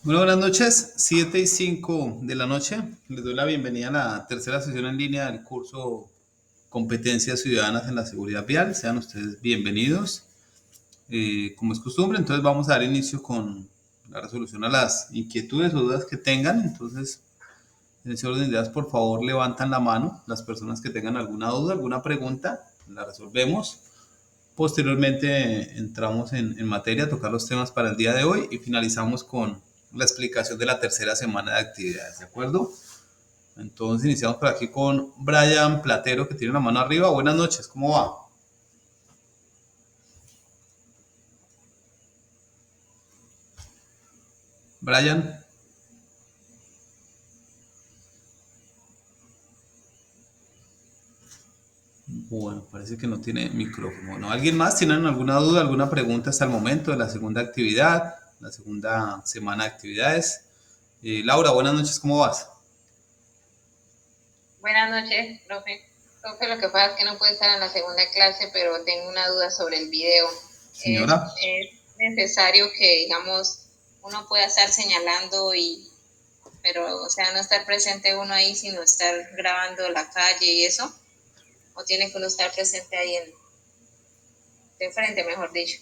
Bueno, buenas noches, 7:05 de la noche. Les doy la bienvenida a la tercera sesión en línea del curso Competencias Ciudadanas en la Seguridad Vial. Sean ustedes bienvenidos. Como es costumbre, entonces vamos a dar inicio con la resolución a las inquietudes o dudas que tengan. Entonces, en ese orden de ideas, por favor, levantan la mano las personas que tengan alguna duda, alguna pregunta, la resolvemos. Posteriormente entramos en materia a tocar los temas para el día de hoy y finalizamos con la explicación de la tercera semana de actividades, ¿de acuerdo? Entonces iniciamos por aquí con Brian Platero, que tiene la mano arriba. Buenas noches, ¿cómo va? Brian. Bueno, parece que no tiene micrófono. Bueno, ¿alguien más tiene alguna duda, alguna pregunta hasta el momento de la segunda actividad, la segunda semana de actividades? Laura, buenas noches, ¿cómo vas? Buenas noches, profe. Profe, lo que pasa es que no puedo estar en la segunda clase, pero tengo una duda sobre el video. Señora. Es necesario que, digamos, uno pueda estar señalando pero, o sea, no estar presente uno ahí, sino estar grabando la calle y eso? ¿O tiene que uno estar presente ahí de frente, mejor dicho?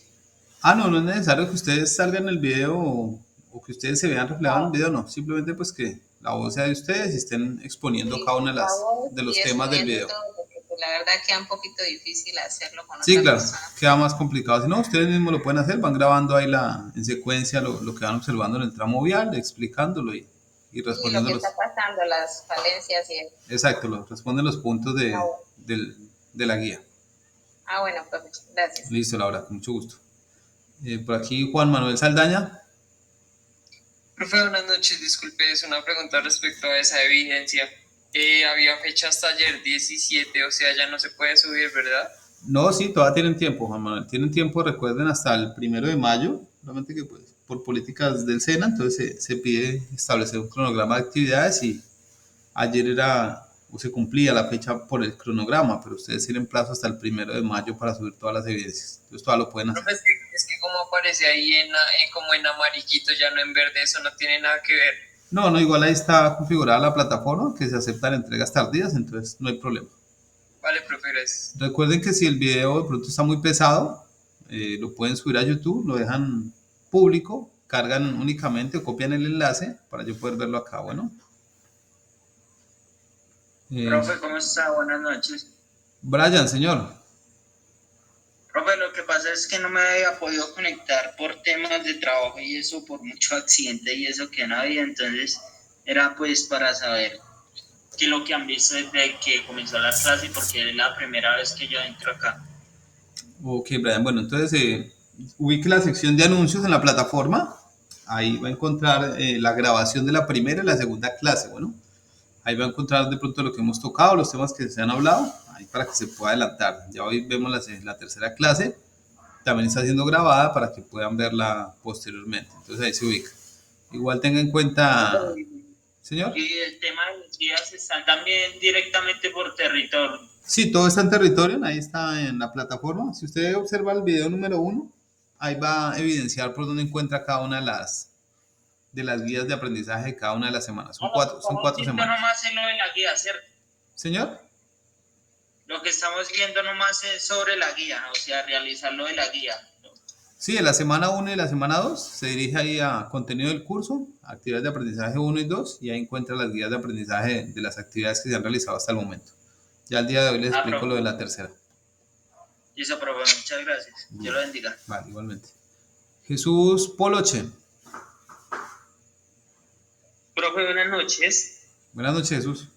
No, no es necesario que ustedes salgan en el video o que ustedes se vean reflejados en el video, no. Simplemente pues que la voz sea de ustedes y estén exponiendo Sí, cada una por favor, de los y temas del exponiendo video. todo, porque pues, la verdad queda un poquito difícil hacerlo con Sí, otra claro, persona. queda más complicado. Si no, ustedes mismos lo pueden hacer, van grabando ahí en secuencia lo que van observando en el tramo vial, explicándolo y Y lo respondiendo que está los. pasando, las falencias y eso. Exacto, responden los puntos Ah, bueno. de la guía. Bueno, profe, gracias. Listo, Laura, con mucho gusto. Por aquí Juan Manuel Saldaña. Profe, buenas noches. Disculpe, es una pregunta respecto a esa evidencia. Había fecha hasta ayer 17, o sea, ya no se puede subir, ¿verdad? No, sí, todavía tienen tiempo, Juan Manuel. Tienen tiempo, recuerden, hasta el 1 de mayo. Solamente que pues, por políticas del SENA, entonces se pide establecer un cronograma de actividades y ayer era o se cumplía la fecha por el cronograma, pero ustedes tienen plazo hasta el 1 de mayo para subir todas las evidencias. Entonces todavía lo pueden hacer. Profe, es que como aparece ahí como en amarillito, ya no en verde, eso no tiene nada que ver. No, no, igual ahí está configurada la plataforma que se aceptan entregas tardías, entonces no hay problema. Vale, profe, gracias. Recuerden que si el video de pronto está muy pesado, lo pueden subir a YouTube, lo dejan público, cargan únicamente o copian el enlace para yo poder verlo acá. Bueno, Profe, ¿cómo está? Buenas noches. Brian, señor. Profe, lo que pasa es que no me había podido conectar por temas de trabajo y eso, por mucho accidente y eso que no había, entonces era pues para saber qué es lo que han visto desde que comenzó la clase, porque es la primera vez que yo entro acá. Ok, Brian, bueno, entonces ubique la sección de anuncios en la plataforma. Ahí va a encontrar la grabación de la primera y la segunda clase. Bueno, ahí va a encontrar de pronto lo que hemos tocado, los temas que se han hablado, ahí para que se pueda adelantar. Ya hoy vemos la tercera clase, también está siendo grabada para que puedan verla posteriormente. Entonces ahí se ubica. Igual tenga en cuenta, señor. Y el tema de los guías están también directamente por territorio. Sí, todo está en territorio, ahí está en la plataforma. Si usted observa el video número 1, ahí va a evidenciar por dónde encuentra cada una de las guías de aprendizaje de cada una de las semanas. Son cuatro Viendo semanas. nomás en lo de la guía, ¿cierto? Señor. Lo que estamos viendo nomás es sobre la guía, o sea, realizar lo de la guía. Sí, en la semana 1 y la semana 2 se dirige ahí a contenido del curso, actividades de aprendizaje 1 y 2, y ahí encuentra las guías de aprendizaje de las actividades que se han realizado hasta el momento. Ya el día de hoy les explico lo de la tercera. Listo, profe, muchas gracias. Dios lo bendiga. Vale, igualmente. Jesús Poloche. Profe, buenas noches. Buenas noches, Jesús.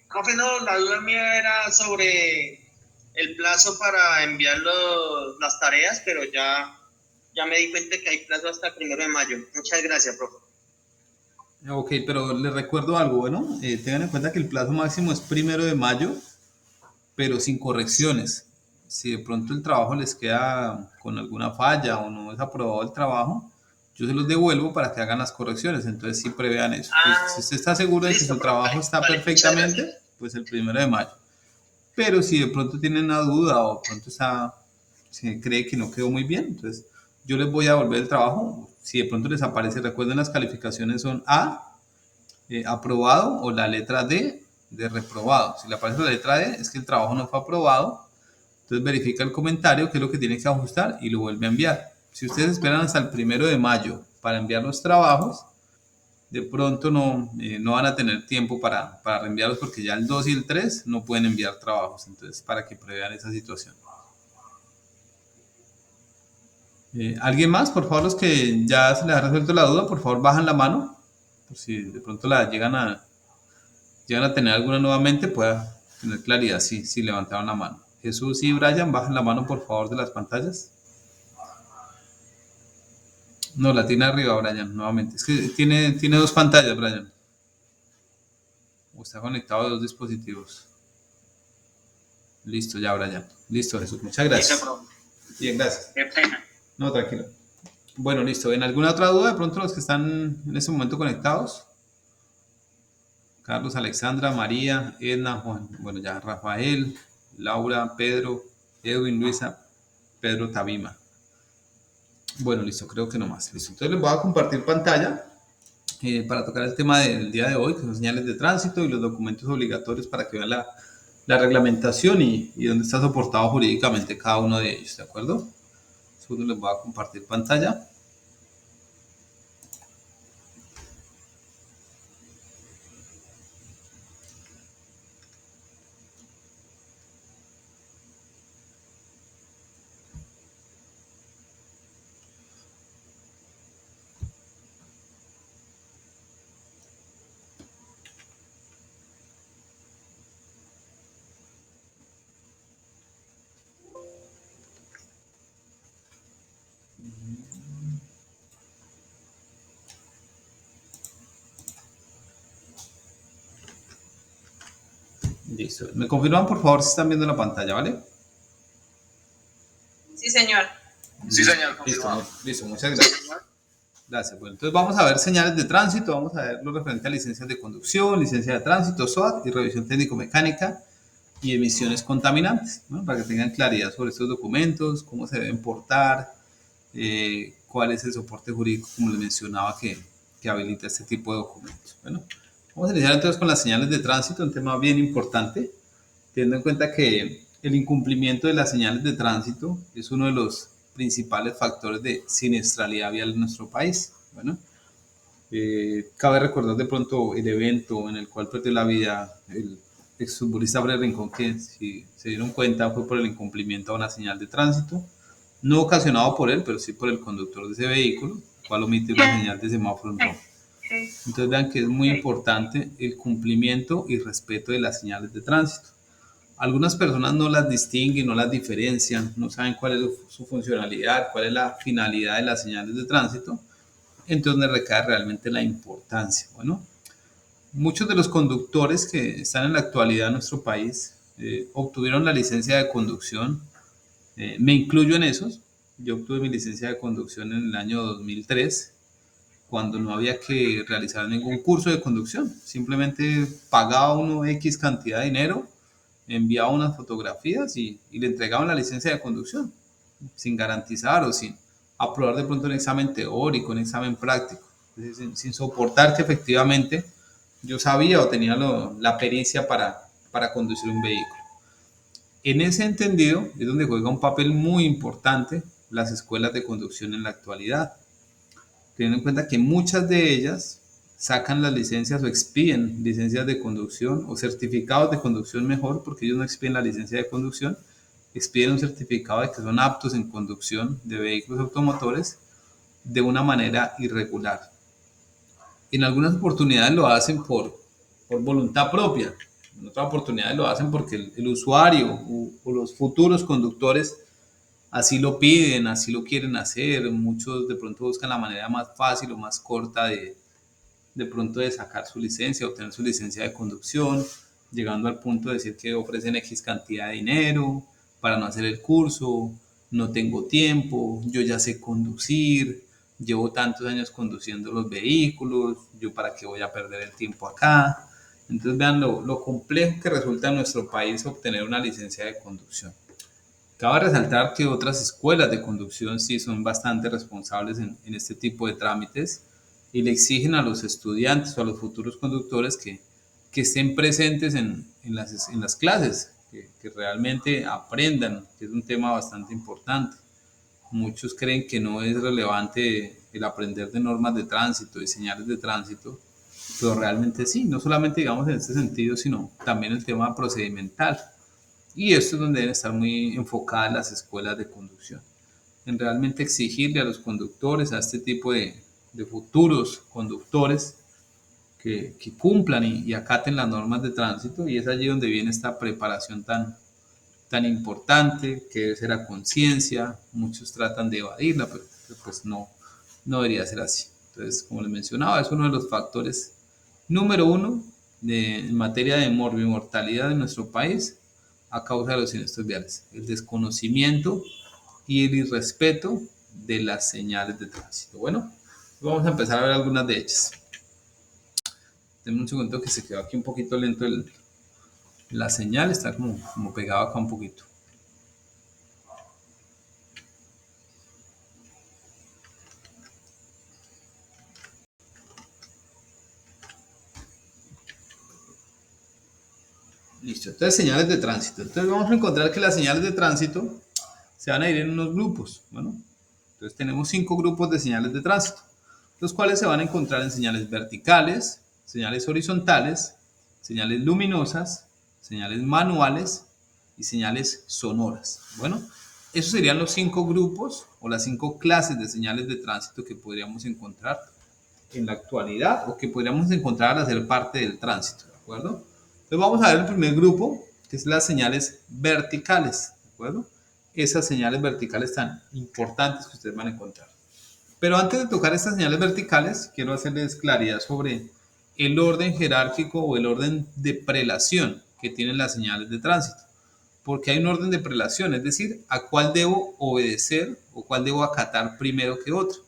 Profe, no, la duda mía era sobre el plazo para enviar las tareas, pero ya me di cuenta que hay plazo hasta el 1 de mayo. Muchas gracias, profe. Ok, pero les recuerdo algo, bueno, tengan en cuenta que el plazo máximo es 1 de mayo, pero sin correcciones. Si de pronto el trabajo les queda con alguna falla o no es aprobado el trabajo, yo se los devuelvo para que hagan las correcciones. Entonces sí prevean eso. Entonces, si usted está seguro de que su trabajo está perfectamente, pues el 1 de mayo. Pero si de pronto tienen una duda o de pronto se cree que no quedó muy bien, entonces yo les voy a devolver el trabajo. Si de pronto les aparece, recuerden las calificaciones son A, aprobado, o la letra D, de reprobado. Si le aparece la letra D, es que el trabajo no fue aprobado. Entonces verifica el comentario, qué es lo que tiene que ajustar y lo vuelve a enviar. Si ustedes esperan hasta el 1 de mayo para enviar los trabajos, de pronto no van a tener tiempo para reenviarlos, porque ya el 2 y el 3 no pueden enviar trabajos. Entonces, para que prevean esa situación. ¿Alguien más? Por favor, los que ya se les ha resuelto la duda, por favor bajan la mano. Por si de pronto llegan a tener alguna nuevamente, pueda tener claridad si levantaron la mano. Jesús y Brian, bajen la mano por favor de las pantallas. No, la tiene arriba, Brian, nuevamente. Es que tiene 2 pantallas, Brian. O está conectado a 2 dispositivos. Listo, ya, Brian. Listo, Jesús. Muchas gracias. Listo, profe. Bien, gracias. Qué pena. No, tranquilo. Bueno, listo. ¿En alguna otra duda de pronto los que están en este momento conectados? Carlos, Alexandra, María, Edna, Juan, bueno, ya, Rafael, Laura, Pedro, Edwin, Luisa, Pedro, Tabima. Bueno, listo, creo que no más. Listo. Entonces les voy a compartir pantalla para tocar el tema del día de hoy, que son señales de tránsito y los documentos obligatorios, para que vean la reglamentación y dónde está soportado jurídicamente cada uno de ellos, ¿de acuerdo? Segundo, les voy a compartir pantalla. Listo. Me confirman por favor si están viendo la pantalla, ¿vale? Sí, señor. Sí, señor, Listo, confirmado. listo, muchas gracias. Gracias. Bueno, entonces vamos a ver señales de tránsito, vamos a ver lo referente a licencias de conducción, licencia de tránsito, SOAT y revisión técnico-mecánica y emisiones contaminantes, ¿no? Para que tengan claridad sobre estos documentos, cómo se deben portar, cuál es el soporte jurídico, como les mencionaba, que habilita este tipo de documentos. Bueno, vamos a iniciar entonces con las señales de tránsito, un tema bien importante, teniendo en cuenta que el incumplimiento de las señales de tránsito es uno de los principales factores de siniestralidad vial en nuestro país. Bueno, cabe recordar de pronto el evento en el cual perdió la vida el exfutbolista Fred Rincón, que si se dieron cuenta fue por el incumplimiento a una señal de tránsito, no ocasionado por él, pero sí por el conductor de ese vehículo, cual omitió la señal de semáforo en rojo. Entonces vean que es muy importante el cumplimiento y respeto de las señales de tránsito. Algunas personas no las distinguen, no las diferencian, no saben cuál es su funcionalidad, cuál es la finalidad de las señales de tránsito, entonces recae realmente la importancia. Bueno, muchos de los conductores que están en la actualidad en nuestro país obtuvieron la licencia de conducción, me incluyo en esos. Yo obtuve mi licencia de conducción en el año 2003, cuando no había que realizar ningún curso de conducción, simplemente pagaba uno X cantidad de dinero, enviaba unas fotografías y le entregaban la licencia de conducción, sin garantizar o sin aprobar de pronto un examen teórico, un examen práctico, sin soportar que efectivamente yo sabía o tenía la pericia para conducir un vehículo. En ese entendido es donde juega un papel muy importante las escuelas de conducción en la actualidad, teniendo en cuenta que muchas de ellas sacan las licencias o expiden licencias de conducción o certificados de conducción, mejor, porque ellos no expiden la licencia de conducción, expiden un certificado de que son aptos en conducción de vehículos automotores de una manera irregular. En algunas oportunidades lo hacen por voluntad propia, en otras oportunidades lo hacen porque el usuario o los futuros conductores así lo piden, así lo quieren hacer. Muchos de pronto buscan la manera más fácil o más corta de pronto de sacar su licencia, obtener su licencia de conducción, llegando al punto de decir que ofrecen X cantidad de dinero para no hacer el curso, no tengo tiempo, yo ya sé conducir, llevo tantos años conduciendo los vehículos, yo para qué voy a perder el tiempo acá. Entonces vean lo complejo que resulta en nuestro país obtener una licencia de conducción. Cabe resaltar que otras escuelas de conducción sí son bastante responsables en este tipo de trámites y le exigen a los estudiantes o a los futuros conductores que estén presentes en las clases, que realmente aprendan, que es un tema bastante importante. Muchos creen que no es relevante el aprender de normas de tránsito y señales de tránsito, pero realmente sí, no solamente digamos en este sentido, sino también el tema procedimental. Y esto es donde deben estar muy enfocadas las escuelas de conducción, en realmente exigirle a los conductores, a este tipo de futuros conductores, que cumplan y acaten las normas de tránsito, y es allí donde viene esta preparación tan importante, que debe ser a conciencia. Muchos tratan de evadirla, pero pues no debería ser así. Entonces, como les mencionaba, es uno de los factores número uno en materia de mortalidad en nuestro país a causa de los siniestros viales, el desconocimiento y el irrespeto de las señales de tránsito. Bueno, vamos a empezar a ver algunas de ellas. Denme un segundo que se quedó aquí un poquito lento la señal, está como pegado acá un poquito. Listo, entonces señales de tránsito. Entonces vamos a encontrar que las señales de tránsito se van a ir en unos grupos. Bueno, entonces tenemos 5 grupos de señales de tránsito, los cuales se van a encontrar en señales verticales, señales horizontales, señales luminosas, señales manuales y señales sonoras. Bueno, esos serían los 5 grupos o las 5 clases de señales de tránsito que podríamos encontrar en la actualidad o que podríamos encontrar al hacer parte del tránsito, ¿de acuerdo? Entonces vamos a ver el primer grupo, que es las señales verticales, ¿de acuerdo? Esas señales verticales tan importantes que ustedes van a encontrar. Pero antes de tocar estas señales verticales, quiero hacerles claridad sobre el orden jerárquico o el orden de prelación que tienen las señales de tránsito. Porque hay un orden de prelación, es decir, a cuál debo obedecer o cuál debo acatar primero que otro.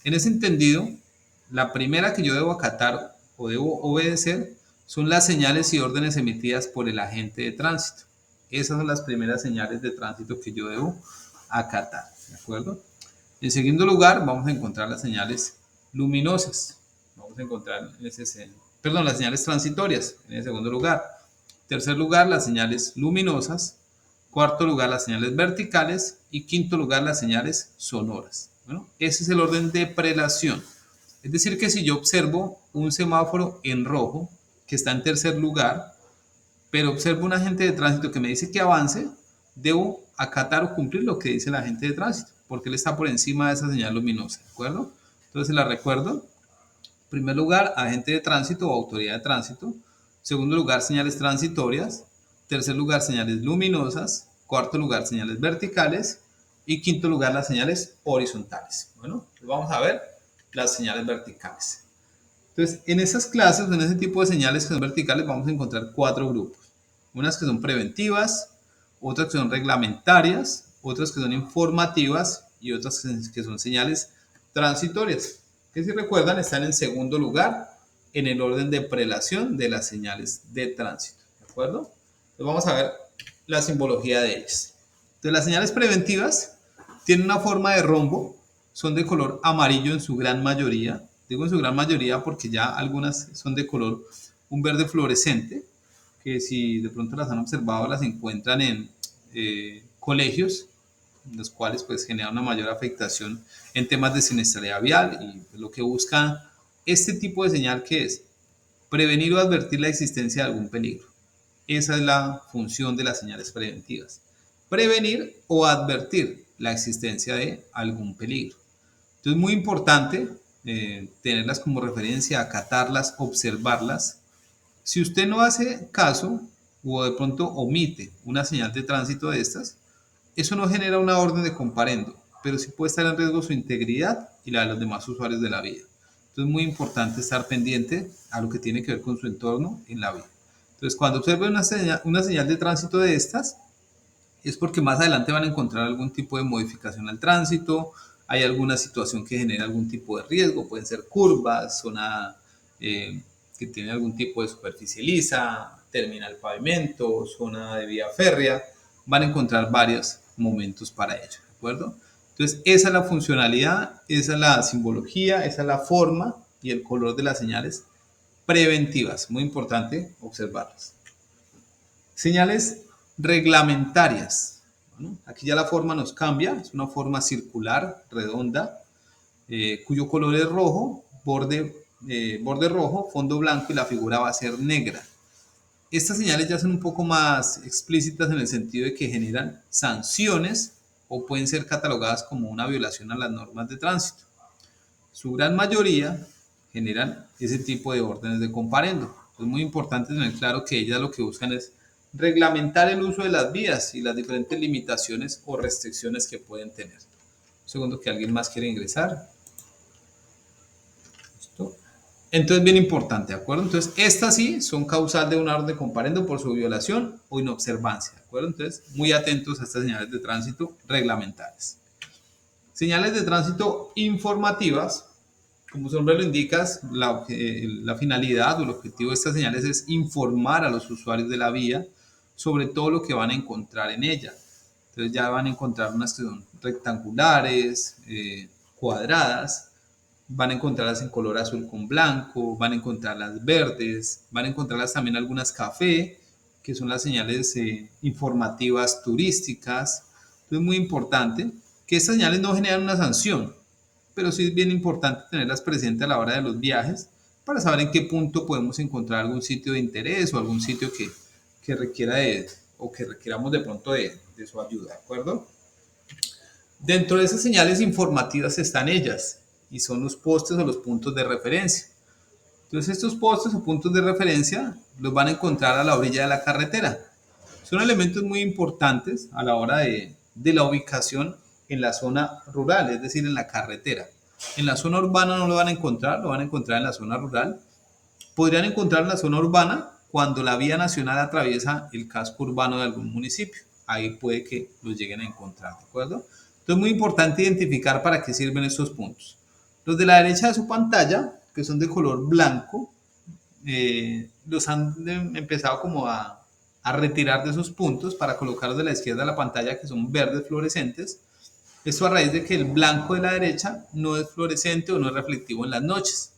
En ese entendido, la primera que yo debo acatar o debo obedecer son las señales y órdenes emitidas por el agente de tránsito. Esas son las primeras señales de tránsito que yo debo acatar, ¿de acuerdo? En segundo lugar, vamos a encontrar las señales luminosas. Vamos a encontrar las señales transitorias en el segundo lugar. Tercer lugar, las señales luminosas. Cuarto lugar, las señales verticales. Y quinto lugar, las señales sonoras. Bueno, ese es el orden de prelación. Es decir, que si yo observo un semáforo en rojo, que está en tercer lugar, pero observo un agente de tránsito que me dice que avance, debo acatar o cumplir lo que dice el agente de tránsito, porque él está por encima de esa señal luminosa, ¿de acuerdo? Entonces la recuerdo. En primer lugar, agente de tránsito o autoridad de tránsito. Segundo lugar, señales transitorias. Tercer lugar, señales luminosas. Cuarto lugar, señales verticales. Y quinto lugar, las señales horizontales. Bueno, vamos a ver las señales verticales. Entonces, en esas clases, en ese tipo de señales que son verticales, vamos a encontrar 4 grupos. Unas que son preventivas, otras que son reglamentarias, otras que son informativas y otras que son señales transitorias, que si recuerdan están en segundo lugar en el orden de prelación de las señales de tránsito. ¿De acuerdo? Entonces vamos a ver la simbología de ellas. Entonces las señales preventivas tienen una forma de rombo, son de color amarillo en su gran mayoría. Digo en su gran mayoría porque ya algunas son de color un verde fluorescente, que si de pronto las han observado las encuentran en colegios, los cuales pues generan una mayor afectación en temas de siniestralidad vial, y lo que busca este tipo de señal, que es prevenir o advertir la existencia de algún peligro. Esa es la función de las señales preventivas: prevenir o advertir la existencia de algún peligro. Entonces es muy importante tenerlas como referencia, acatarlas, observarlas. Si usted no hace caso o de pronto omite una señal de tránsito de estas, eso no genera una orden de comparendo, pero sí puede estar en riesgo su integridad y la de los demás usuarios de la vía. Entonces es muy importante estar pendiente a lo que tiene que ver con su entorno en la vía. Entonces cuando observe una señal de tránsito de estas, es porque más adelante van a encontrar algún tipo de modificación al tránsito, hay alguna situación que genera algún tipo de riesgo, pueden ser curvas, zona que tiene algún tipo de superficie lisa, terminal pavimento, zona de vía férrea, van a encontrar varias momentos para ello, ¿de acuerdo? Entonces, esa es la funcionalidad, esa es la simbología, esa es la forma y el color de las señales preventivas. Muy importante observarlas. Señales reglamentarias. Bueno, aquí ya la forma nos cambia, es una forma circular, redonda, cuyo color es rojo, borde rojo, fondo blanco y la figura va a ser negra. Estas señales ya son un poco más explícitas en el sentido de que generan sanciones o pueden ser catalogadas como una violación a las normas de tránsito. Su gran mayoría generan ese tipo de órdenes de comparendo. Es muy importante tener claro que ellas lo que buscan es reglamentar el uso de las vías y las diferentes limitaciones o restricciones que pueden tener. Un segundo que alguien más quiere ingresar. ¿Listo? Entonces, bien importante, ¿de acuerdo? Entonces, estas sí son causal de una orden de comparendo por su violación o inobservancia, ¿de acuerdo? Entonces, muy atentos a estas señales de tránsito reglamentarias. Señales de tránsito informativas, como su nombre lo indica, la finalidad o el objetivo de estas señales es informar a los usuarios de la vía sobre todo lo que van a encontrar en ella. Entonces ya van a encontrar unas que son rectangulares, cuadradas, van a encontrarlas en color azul con blanco, van a encontrarlas verdes, van a encontrarlas también algunas café, que son las señales informativas turísticas. Entonces es muy importante que estas señales no generan una sanción, pero sí es bien importante tenerlas presentes a la hora de los viajes para saber en qué punto podemos encontrar algún sitio de interés o algún sitio que requiera o que requiramos de pronto de su ayuda, ¿de acuerdo? Dentro de esas señales informativas están ellas y son los postes o los puntos de referencia. Entonces estos postes o puntos de referencia los van a encontrar a la orilla de la carretera. Son elementos muy importantes a la hora de la ubicación en la zona rural, es decir, en la carretera. En la zona urbana no lo van a encontrar, lo van a encontrar en la zona rural. Podrían encontrar en la zona urbana cuando la vía nacional atraviesa el casco urbano de algún municipio. Ahí puede que los lleguen a encontrar, ¿de acuerdo? Entonces es muy importante identificar para qué sirven estos puntos. Los de la derecha de su pantalla, que son de color blanco, los han empezado como a retirar de esos puntos para colocarlos de la izquierda de la pantalla, que son verdes fluorescentes. Esto a raíz de que el blanco de la derecha no es fluorescente o no es reflectivo en las noches.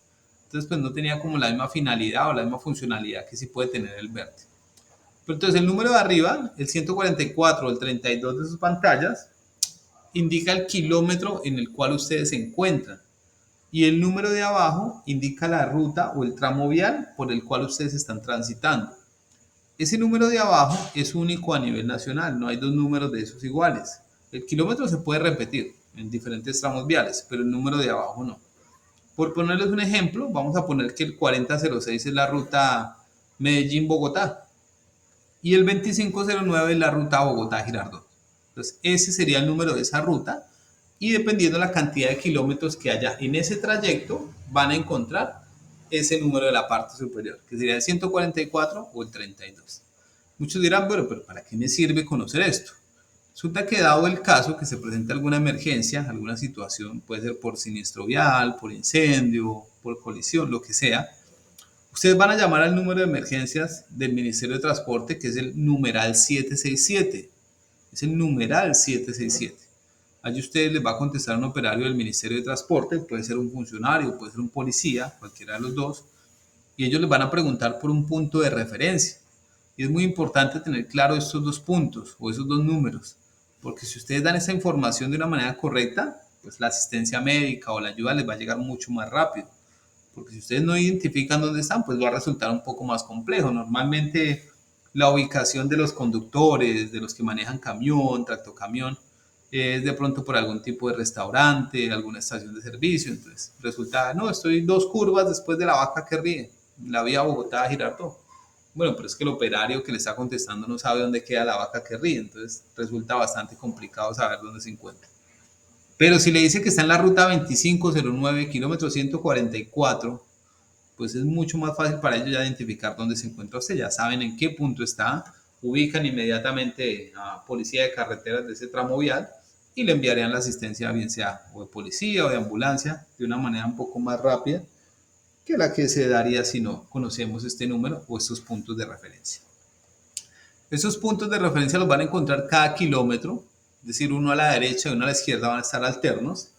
Entonces, pues no tenía como la misma finalidad o la misma funcionalidad que sí puede tener el verde. Pero entonces el número de arriba, el 144 o el 32 de sus pantallas, indica el kilómetro en el cual ustedes se encuentran. Y el número de abajo indica la ruta o el tramo vial por el cual ustedes están transitando. Ese número de abajo es único a nivel nacional, no hay dos números de esos iguales. El kilómetro se puede repetir en diferentes tramos viales, pero el número de abajo no. Por ponerles un ejemplo, vamos a poner que el 4006 es la ruta Medellín-Bogotá y el 2509 es la ruta Bogotá-Girardot. Entonces, ese sería el número de esa ruta y dependiendo de la cantidad de kilómetros que haya en ese trayecto, van a encontrar ese número de la parte superior, que sería el 144 o el 32. Muchos dirán, bueno, pero ¿para qué me sirve conocer esto? Resulta que dado el caso que se presente alguna emergencia, alguna situación, puede ser por siniestro vial, por incendio, por colisión, lo que sea, ustedes van a llamar al número de emergencias del Ministerio de Transporte, que es el numeral 767. Es el numeral 767. Allí ustedes les va a contestar un operario del Ministerio de Transporte, puede ser un funcionario, puede ser un policía, cualquiera de los dos, y ellos les van a preguntar por un punto de referencia. Y es muy importante tener claro estos dos puntos o esos dos números, porque si ustedes dan esa información de una manera correcta, pues la asistencia médica o la ayuda les va a llegar mucho más rápido. Porque si ustedes no identifican dónde están, pues va a resultar un poco más complejo. Normalmente la ubicación de los conductores, de los que manejan camión, tractocamión, es de pronto por algún tipo de restaurante, alguna estación de servicio. Entonces resulta, no, estoy 2 curvas después de la vaca que ríe, la vía Bogotá-Girardot. Bueno, pero es que el operario que le está contestando no sabe dónde queda la vaca que ríe, entonces resulta bastante complicado saber dónde se encuentra. Pero si le dice que está en la ruta 2509, kilómetro 144, pues es mucho más fácil para ellos ya identificar dónde se encuentra usted, ya saben en qué punto está, ubican inmediatamente a policía de carreteras de ese tramo vial y le enviarían la asistencia, bien sea o de policía o de ambulancia, de una manera un poco más rápida que la que se daría si no conocemos este número o estos puntos de referencia. Esos puntos de referencia los van a encontrar cada kilómetro es decir, uno a la derecha y uno a la izquierda van a estar alternos,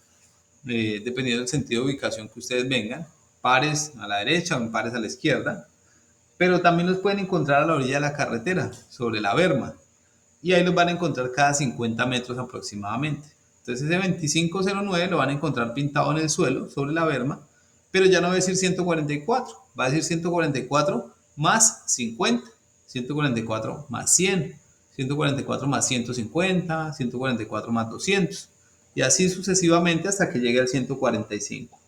dependiendo del sentido de ubicación que ustedes vengan, pares a la derecha o pares a la izquierda, pero también los pueden encontrar a la orilla de la carretera, sobre la berma, y ahí los van a encontrar cada 50 metros aproximadamente. Entonces ese 2509 lo van a encontrar pintado en el suelo, sobre la berma, pero ya no va a decir 144, va a decir 144 más 50, 144 más 100, 144 más 150, 144 más 200, y así sucesivamente hasta que llegue al 145.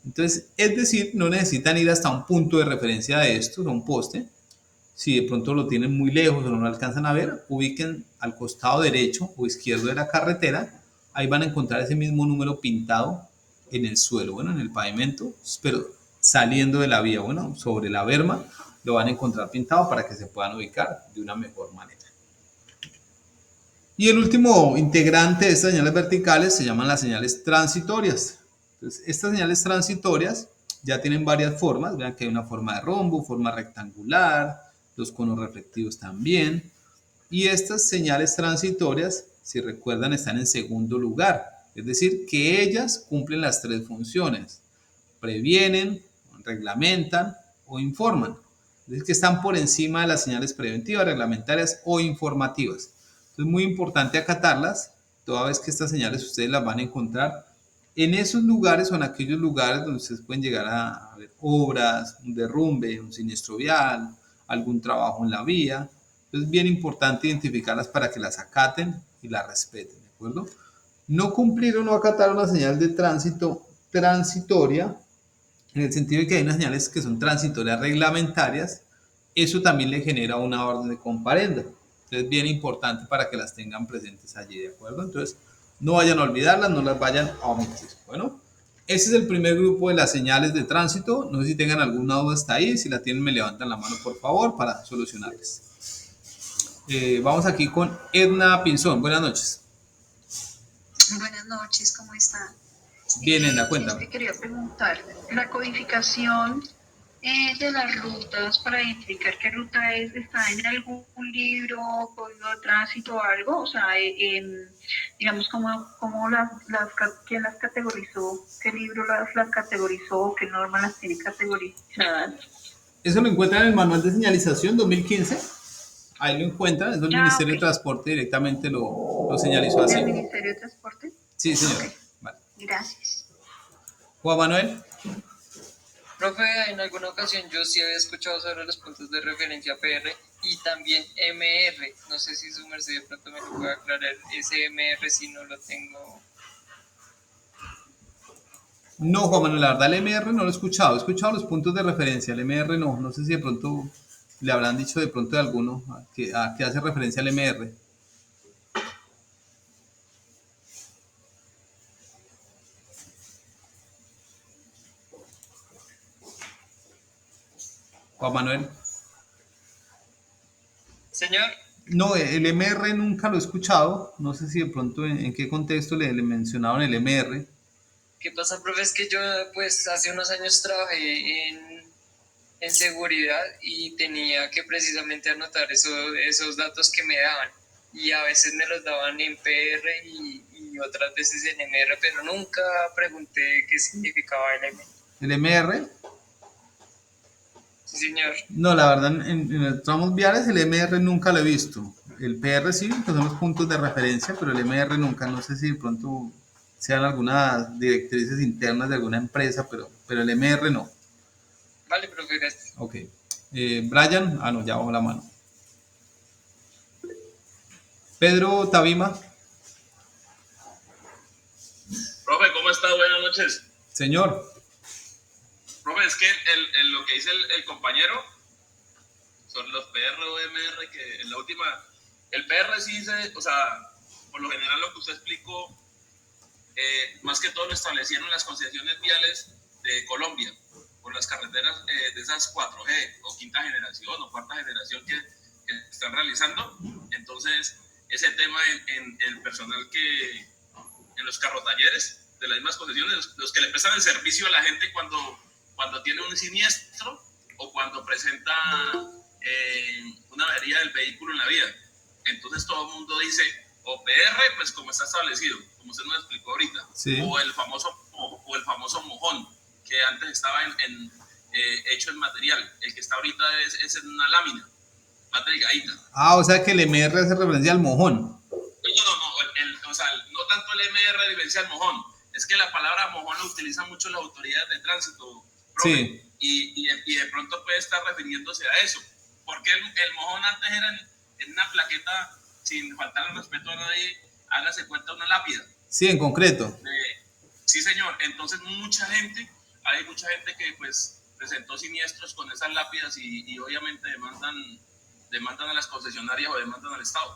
Entonces, es decir, no necesitan ir hasta un punto de referencia de estos, a un poste. Si de pronto lo tienen muy lejos o no lo alcanzan a ver, ubiquen al costado derecho o izquierdo de la carretera. Ahí van a encontrar ese mismo número pintado en el suelo, bueno, en el pavimento, pero saliendo de la vía, bueno, sobre la berma, lo van a encontrar pintado para que se puedan ubicar de una mejor manera. Y el último integrante de estas señales verticales se llaman las señales transitorias. Entonces, estas señales transitorias ya tienen varias formas. Vean que hay una forma de rombo, forma rectangular, los conos reflectivos también. Y estas señales transitorias, si recuerdan, están en segundo lugar. Es decir, que ellas cumplen las tres funciones. Previenen, reglamentan o informan. Es decir, que están por encima de las señales preventivas, reglamentarias o informativas. Entonces es muy importante acatarlas, toda vez que estas señales ustedes las van a encontrar en esos lugares o en aquellos lugares donde ustedes pueden llegar a ver obras, un derrumbe, un siniestro vial, algún trabajo en la vía. Entonces es bien importante identificarlas para que las acaten y las respeten, ¿de acuerdo? No cumplir o no acatar una señal de tránsito transitoria, en el sentido de que hay unas señales que son transitorias reglamentarias, eso también le genera una orden de comparenda. Entonces es bien importante para que las tengan presentes allí, ¿de acuerdo? Entonces no vayan a olvidarlas, no las vayan a omitir. Bueno, ese es el primer grupo de las señales de tránsito. No sé si tengan alguna duda hasta ahí, si la tienen me levantan la mano por favor para solucionarles. Vamos aquí con Edna Pinzón, buenas noches. Buenas noches, ¿cómo están? Bien, Edna, cuéntame. Te quería preguntar, la codificación de las rutas para identificar qué ruta es, ¿está en algún libro, código de tránsito o algo? O sea, digamos, ¿quién las categorizó? ¿Qué libro las categorizó? ¿Qué norma las tiene categorizadas? Eso lo encuentran en el Manual de Señalización 2015. Ahí lo encuentran, es el Ministerio de Transporte directamente lo señalizó así. ¿El Ministerio de Transporte? Sí, señor. Okay. Vale. Gracias. Juan Manuel. Profe, en alguna ocasión yo sí había escuchado sobre los puntos de referencia PR y también MR. No sé si su merced de pronto me lo puede aclarar. Ese MR si no lo tengo. No, Juan Manuel, la verdad el MR no lo he escuchado los puntos de referencia, el MR no sé si de pronto le habrán dicho de pronto de alguno a qué hace referencia al MR. Juan Manuel. Señor. No, el MR nunca lo he escuchado, no sé si de pronto en qué contexto le mencionaron el MR. ¿Qué pasa, profe? Es que yo pues hace unos años trabajé en seguridad y tenía que precisamente anotar esos datos que me daban. Y a veces me los daban en PR y otras veces en MR, pero nunca pregunté qué significaba el MR. ¿El MR? Sí, señor. No, la verdad, en los tramos viales el MR nunca lo he visto. El PR sí, que son los puntos de referencia, pero el MR nunca, no sé si de pronto sean algunas directrices internas de alguna empresa, pero el MR no. Vale, profe, gracias. Ok. Brian, no, ya bajó la mano. Pedro Tabima. Profe, ¿cómo está? Buenas noches. Señor. Profe, es que lo que dice el compañero son los PR o MR, que en la última, el PR sí dice, o sea, por lo general lo que usted explicó, más que todo lo establecieron las concesiones viales de Colombia, por las carreteras de esas 4G o quinta generación o cuarta generación que están realizando. Entonces, ese tema en el personal en los carrotalleres de las mismas concesiones, los que le prestan el servicio a la gente cuando tiene un siniestro o cuando presenta una avería del vehículo en la vía. Entonces todo el mundo dice o PR, pues como está establecido, como usted nos explicó ahorita, Sí. o el famoso mojón, que antes estaba hecho en material. El que está ahorita es en una lámina, más delgadita. Ah, o sea que el MR hace referencia al mojón. No, o sea, no tanto el MR diferencia al mojón, es que la palabra mojón la utilizan mucho las autoridades de tránsito, profe, Sí. y de pronto puede estar refiriéndose a eso, porque el mojón antes era en una plaqueta, sin faltar el respeto a nadie, hágase cuenta, una lápida. Sí, en concreto. Sí, señor. Entonces hay mucha gente que pues presentó siniestros con esas lápidas y obviamente demandan a las concesionarias o demandan al Estado.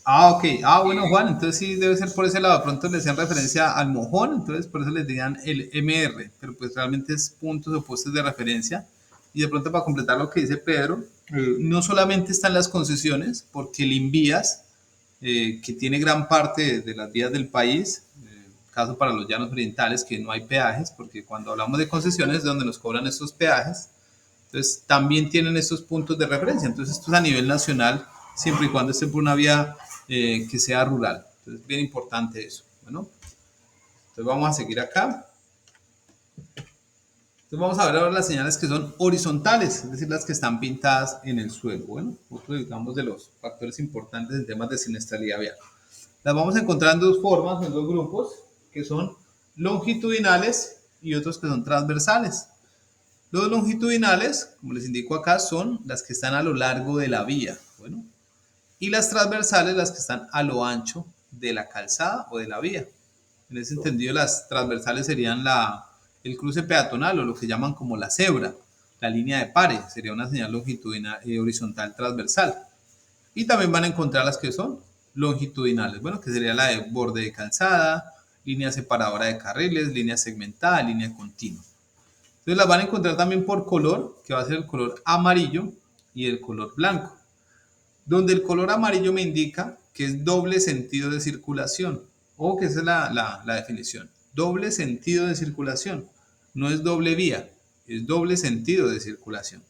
Ah, ok. Ah, bueno, Juan, entonces sí debe ser por ese lado. De pronto le hacían referencia al mojón, entonces por eso les dirían el MR, pero pues realmente es puntos o postes de referencia. Y de pronto para completar lo que dice Pedro, no solamente están las concesiones, porque el Invías, que tiene gran parte de las vías del país, caso para los llanos orientales, que no hay peajes, porque cuando hablamos de concesiones es donde nos cobran estos peajes, entonces también tienen estos puntos de referencia. Entonces esto es a nivel nacional, siempre y cuando esté por una vía que sea rural. Entonces, bien importante eso. Bueno, entonces vamos a seguir acá. Entonces vamos a ver ahora las señales que son horizontales, es decir, las que están pintadas en el suelo. Bueno, otro, digamos, de los factores importantes en temas de siniestralidad vial. Las vamos a encontrar en dos formas, en dos grupos, que son longitudinales y otros que son transversales. Los longitudinales, como les indico acá, son las que están a lo largo de la vía. Bueno, y las transversales, las que están a lo ancho de la calzada o de la vía. En ese sentido, las transversales serían el cruce peatonal o lo que llaman como la cebra, la línea de pare, sería una señal longitudinal horizontal transversal. Y también van a encontrar las que son longitudinales, bueno, que sería la de borde de calzada, línea separadora de carriles, línea segmentada, línea continua. Entonces las van a encontrar también por color, que va a ser el color amarillo y el color blanco, donde el color amarillo me indica que es doble sentido de circulación, o que esa es la definición, doble sentido de circulación, no es doble vía, es doble sentido de circulación.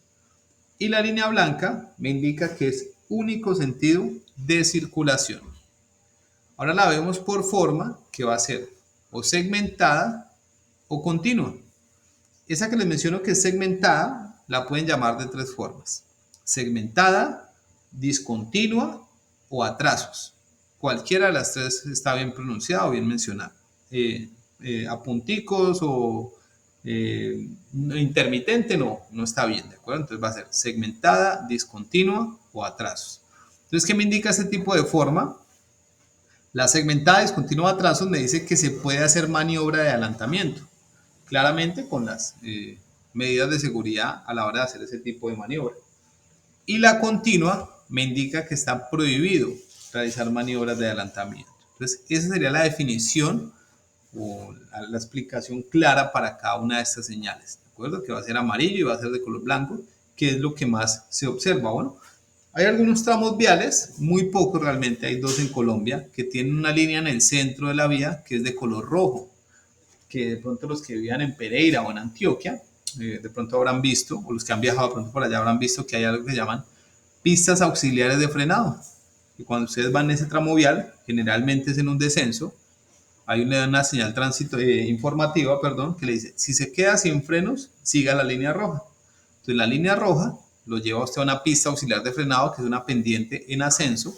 Y la línea blanca me indica que es único sentido de circulación. Ahora la vemos por forma, que va a ser o segmentada o continua. Esa que les menciono que es segmentada, la pueden llamar de tres formas: segmentada, discontinua o a trazos. Cualquiera de las tres está bien pronunciada o bien mencionada. A punticos o intermitente no está bien, ¿de acuerdo? Entonces va a ser segmentada, discontinua o a trazos. Entonces, ¿qué me indica este tipo de forma? La segmentada, discontinua, a trazos me dice que se puede hacer maniobra de adelantamiento, claramente con las medidas de seguridad a la hora de hacer ese tipo de maniobra. Y la continua me indica que está prohibido realizar maniobras de adelantamiento. Entonces, esa sería la definición o la explicación clara para cada una de estas señales, ¿de acuerdo? Que va a ser amarillo y va a ser de color blanco, que es lo que más se observa. Bueno, hay algunos tramos viales, muy pocos realmente, hay dos en Colombia, que tienen una línea en el centro de la vía que es de color rojo, que de pronto los que vivían en Pereira o en Antioquia, de pronto habrán visto, o los que han viajado de pronto por allá habrán visto que hay algo que se llaman pistas auxiliares de frenado. Y cuando ustedes van en ese tramo vial, generalmente es en un descenso, hay una señal informativa, perdón, que le dice, si se queda sin frenos, siga la línea roja. Entonces la línea roja lo lleva a usted a una pista auxiliar de frenado, que es una pendiente en ascenso,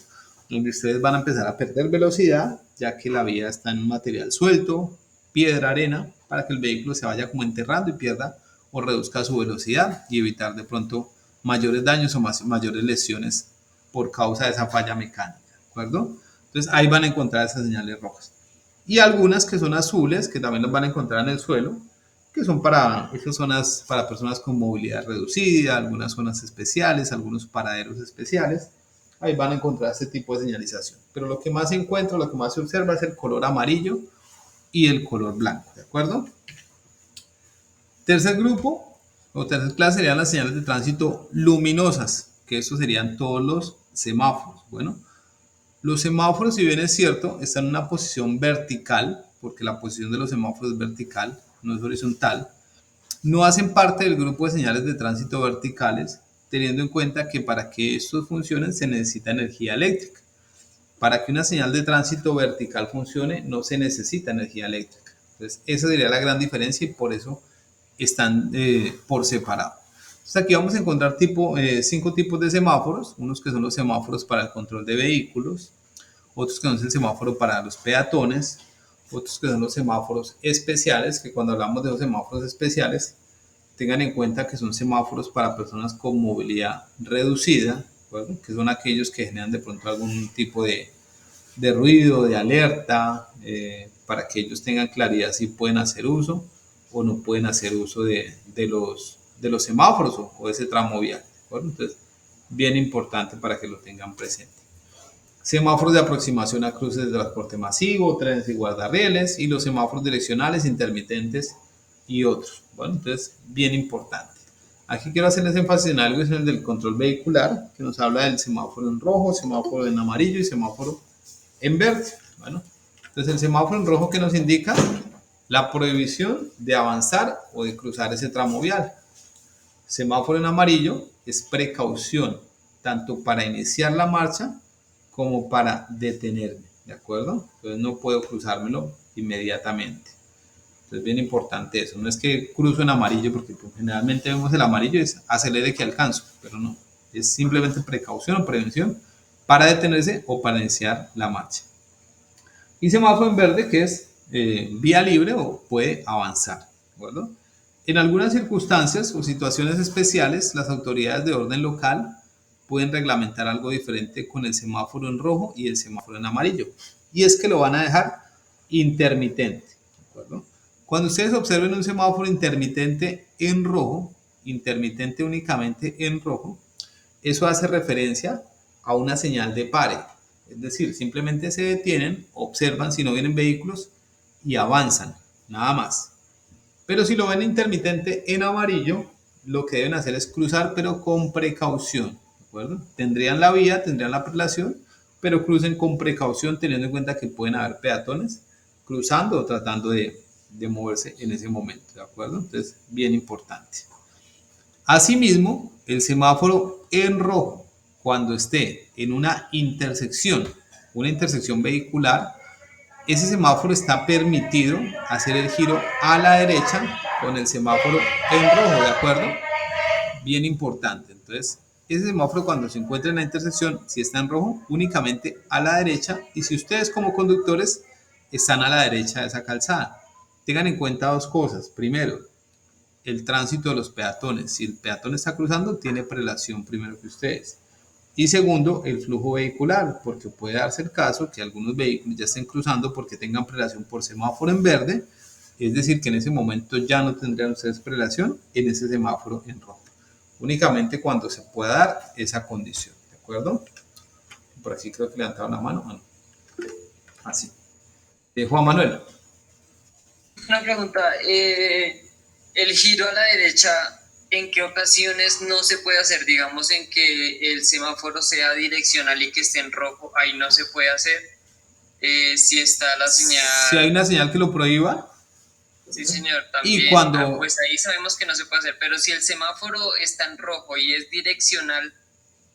donde ustedes van a empezar a perder velocidad, ya que la vía está en un material suelto, piedra, arena, para que el vehículo se vaya como enterrando y pierda o reduzca su velocidad y evitar de pronto mayores daños o mayores lesiones por causa de esa falla mecánica, ¿de acuerdo? Entonces ahí van a encontrar esas señales rojas. Y algunas que son azules, que también las van a encontrar en el suelo, que son para estas zonas, para personas con movilidad reducida, algunas zonas especiales, algunos paraderos especiales. Ahí van a encontrar este tipo de señalización. Pero lo que más se encuentra, lo que más se observa es el color amarillo y el color blanco, ¿de acuerdo? Tercer grupo o tercer clase serían las señales de tránsito luminosas, que estos serían todos los semáforos. Bueno, los semáforos, si bien es cierto, están en una posición vertical, porque la posición de los semáforos es vertical, no es horizontal, no hacen parte del grupo de señales de tránsito verticales, teniendo en cuenta que para que estos funcionen se necesita energía eléctrica. para que una señal de tránsito vertical funcione no se necesita energía eléctrica. Entonces, esa sería la gran diferencia y por eso están por separado. Entonces, aquí vamos a encontrar 5 tipos de semáforos, unos que son los semáforos para el control de vehículos, otros que son el semáforo para los peatones, otros que son los semáforos especiales, que cuando hablamos de los semáforos especiales, tengan en cuenta que son semáforos para personas con movilidad reducida, ¿de que son aquellos que generan de pronto algún tipo de ruido, de alerta, para que ellos tengan claridad si pueden hacer uso o no pueden hacer uso de los semáforos o de ese tramo vial. Entonces, bien importante para que lo tengan presente. Semáforos de aproximación a cruces de transporte masivo, trenes y guardarrieles, y los semáforos direccionales, intermitentes y otros. Bueno, entonces, bien importante. Aquí quiero hacerles énfasis en algo, es el del control vehicular, que nos habla del semáforo en rojo, semáforo en amarillo y semáforo en verde. Bueno, entonces el semáforo en rojo que nos indica la prohibición de avanzar o de cruzar ese tramo vial. Semáforo en amarillo es precaución, tanto para iniciar la marcha como para detenerme, ¿de acuerdo? Entonces no puedo cruzármelo inmediatamente. Entonces bien importante eso, no es que cruzo en amarillo, porque pues, generalmente vemos el amarillo y es acelere que alcanzo, pero no, es simplemente precaución o prevención para detenerse o para iniciar la marcha. Y semáforo en verde que es vía libre o puede avanzar, ¿de acuerdo? En algunas circunstancias o situaciones especiales, las autoridades de orden local pueden reglamentar algo diferente con el semáforo en rojo y el semáforo en amarillo. Y es que lo van a dejar intermitente. ¿De acuerdo? Cuando ustedes observen un semáforo intermitente en rojo, intermitente únicamente en rojo, eso hace referencia a una señal de pare. Es decir, simplemente se detienen, observan si no vienen vehículos y avanzan, nada más. Pero si lo ven intermitente en amarillo, lo que deben hacer es cruzar, pero con precaución, ¿de acuerdo? Tendrían la vía, tendrían la prelación, pero crucen con precaución, teniendo en cuenta que pueden haber peatones cruzando o tratando de moverse en ese momento, ¿de acuerdo? Entonces, bien importante. Asimismo, el semáforo en rojo, cuando esté en una intersección vehicular, ese semáforo está permitido hacer el giro a la derecha con el semáforo en rojo, ¿de acuerdo? Bien importante. Entonces, ese semáforo cuando se encuentra en la intersección, si está en rojo, únicamente a la derecha, y si ustedes como conductores están a la derecha de esa calzada. Tengan en cuenta dos cosas. Primero, el tránsito de los peatones. Si el peatón está cruzando, tiene prelación primero que ustedes. Y segundo, el flujo vehicular, porque puede darse el caso que algunos vehículos ya estén cruzando porque tengan prelación por semáforo en verde, es decir, que en ese momento ya no tendrían ustedes prelación en ese semáforo en rojo. Únicamente cuando se pueda dar esa condición, ¿de acuerdo? Por aquí creo que levantaron la mano. Así. Juan Manuel. Una pregunta, el giro a la derecha, ¿en qué ocasiones no se puede hacer? Digamos, en que el semáforo sea direccional y que esté en rojo, ahí no se puede hacer. Si está la señal... Si hay una señal que lo prohíba. Sí, señor, también. Y cuando... pues ahí sabemos que no se puede hacer, pero si el semáforo está en rojo y es direccional,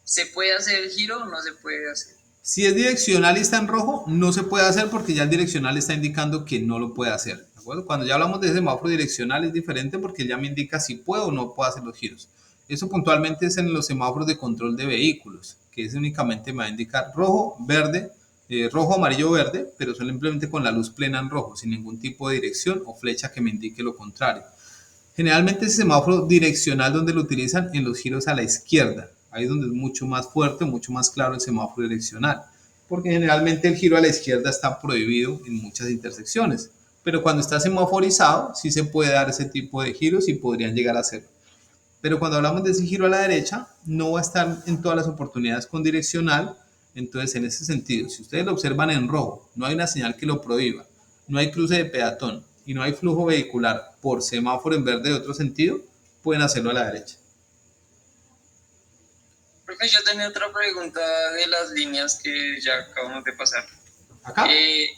¿se puede hacer el giro o no se puede hacer? Si es direccional y está en rojo, no se puede hacer porque ya el direccional está indicando que no lo puede hacer, ¿de acuerdo? Cuando ya hablamos de semáforo direccional es diferente porque ya me indica si puedo o no puedo hacer los giros. Eso puntualmente es en los semáforos de control de vehículos, que es únicamente me va a indicar rojo, verde, rojo, amarillo, verde, pero simplemente con la luz plena en rojo, sin ningún tipo de dirección o flecha que me indique lo contrario. Generalmente ese semáforo direccional donde lo utilizan en los giros a la izquierda, ahí es donde es mucho más fuerte, mucho más claro el semáforo direccional, porque generalmente el giro a la izquierda está prohibido en muchas intersecciones, pero cuando está semaforizado sí se puede dar ese tipo de giros y podrían llegar a hacerlo. Pero cuando hablamos de ese giro a la derecha, no va a estar en todas las oportunidades con direccional. Entonces, en ese sentido, si ustedes lo observan en rojo, no hay una señal que lo prohíba, no hay cruce de peatón y no hay flujo vehicular por semáforo en verde de otro sentido, pueden hacerlo a la derecha. Profe, yo tenía otra pregunta de las líneas que ya acabamos de pasar. ¿Acá?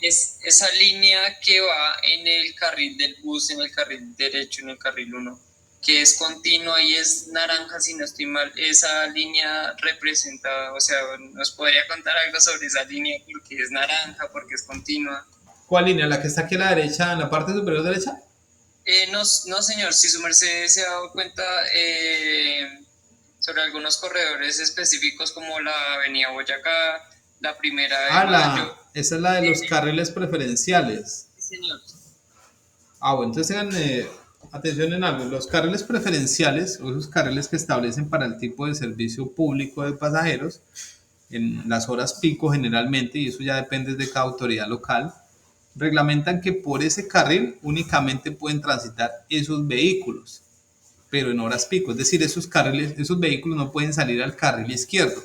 Es esa línea que va en el carril del bus, en el carril derecho, en el carril 1. que es continua y es naranja, si no estoy mal, esa línea representa, o sea, ¿nos podría contar algo sobre esa línea? Porque es naranja, porque es continua. ¿Cuál línea? ¿La que está aquí a la derecha, en la parte superior derecha? No, no, señor, si su merced se ha dado cuenta sobre algunos corredores específicos como la Avenida Boyacá, la Primera de Mayo. Esa es la de los carriles preferenciales. Sí, señor. Bueno, entonces tengan atención en algo. Los carriles preferenciales, o esos carriles que establecen para el tipo de servicio público de pasajeros, en las horas pico generalmente, y eso ya depende de cada autoridad local, reglamentan que por ese carril únicamente pueden transitar esos vehículos, pero en horas pico. Es decir, esos vehículos no pueden salir al carril izquierdo.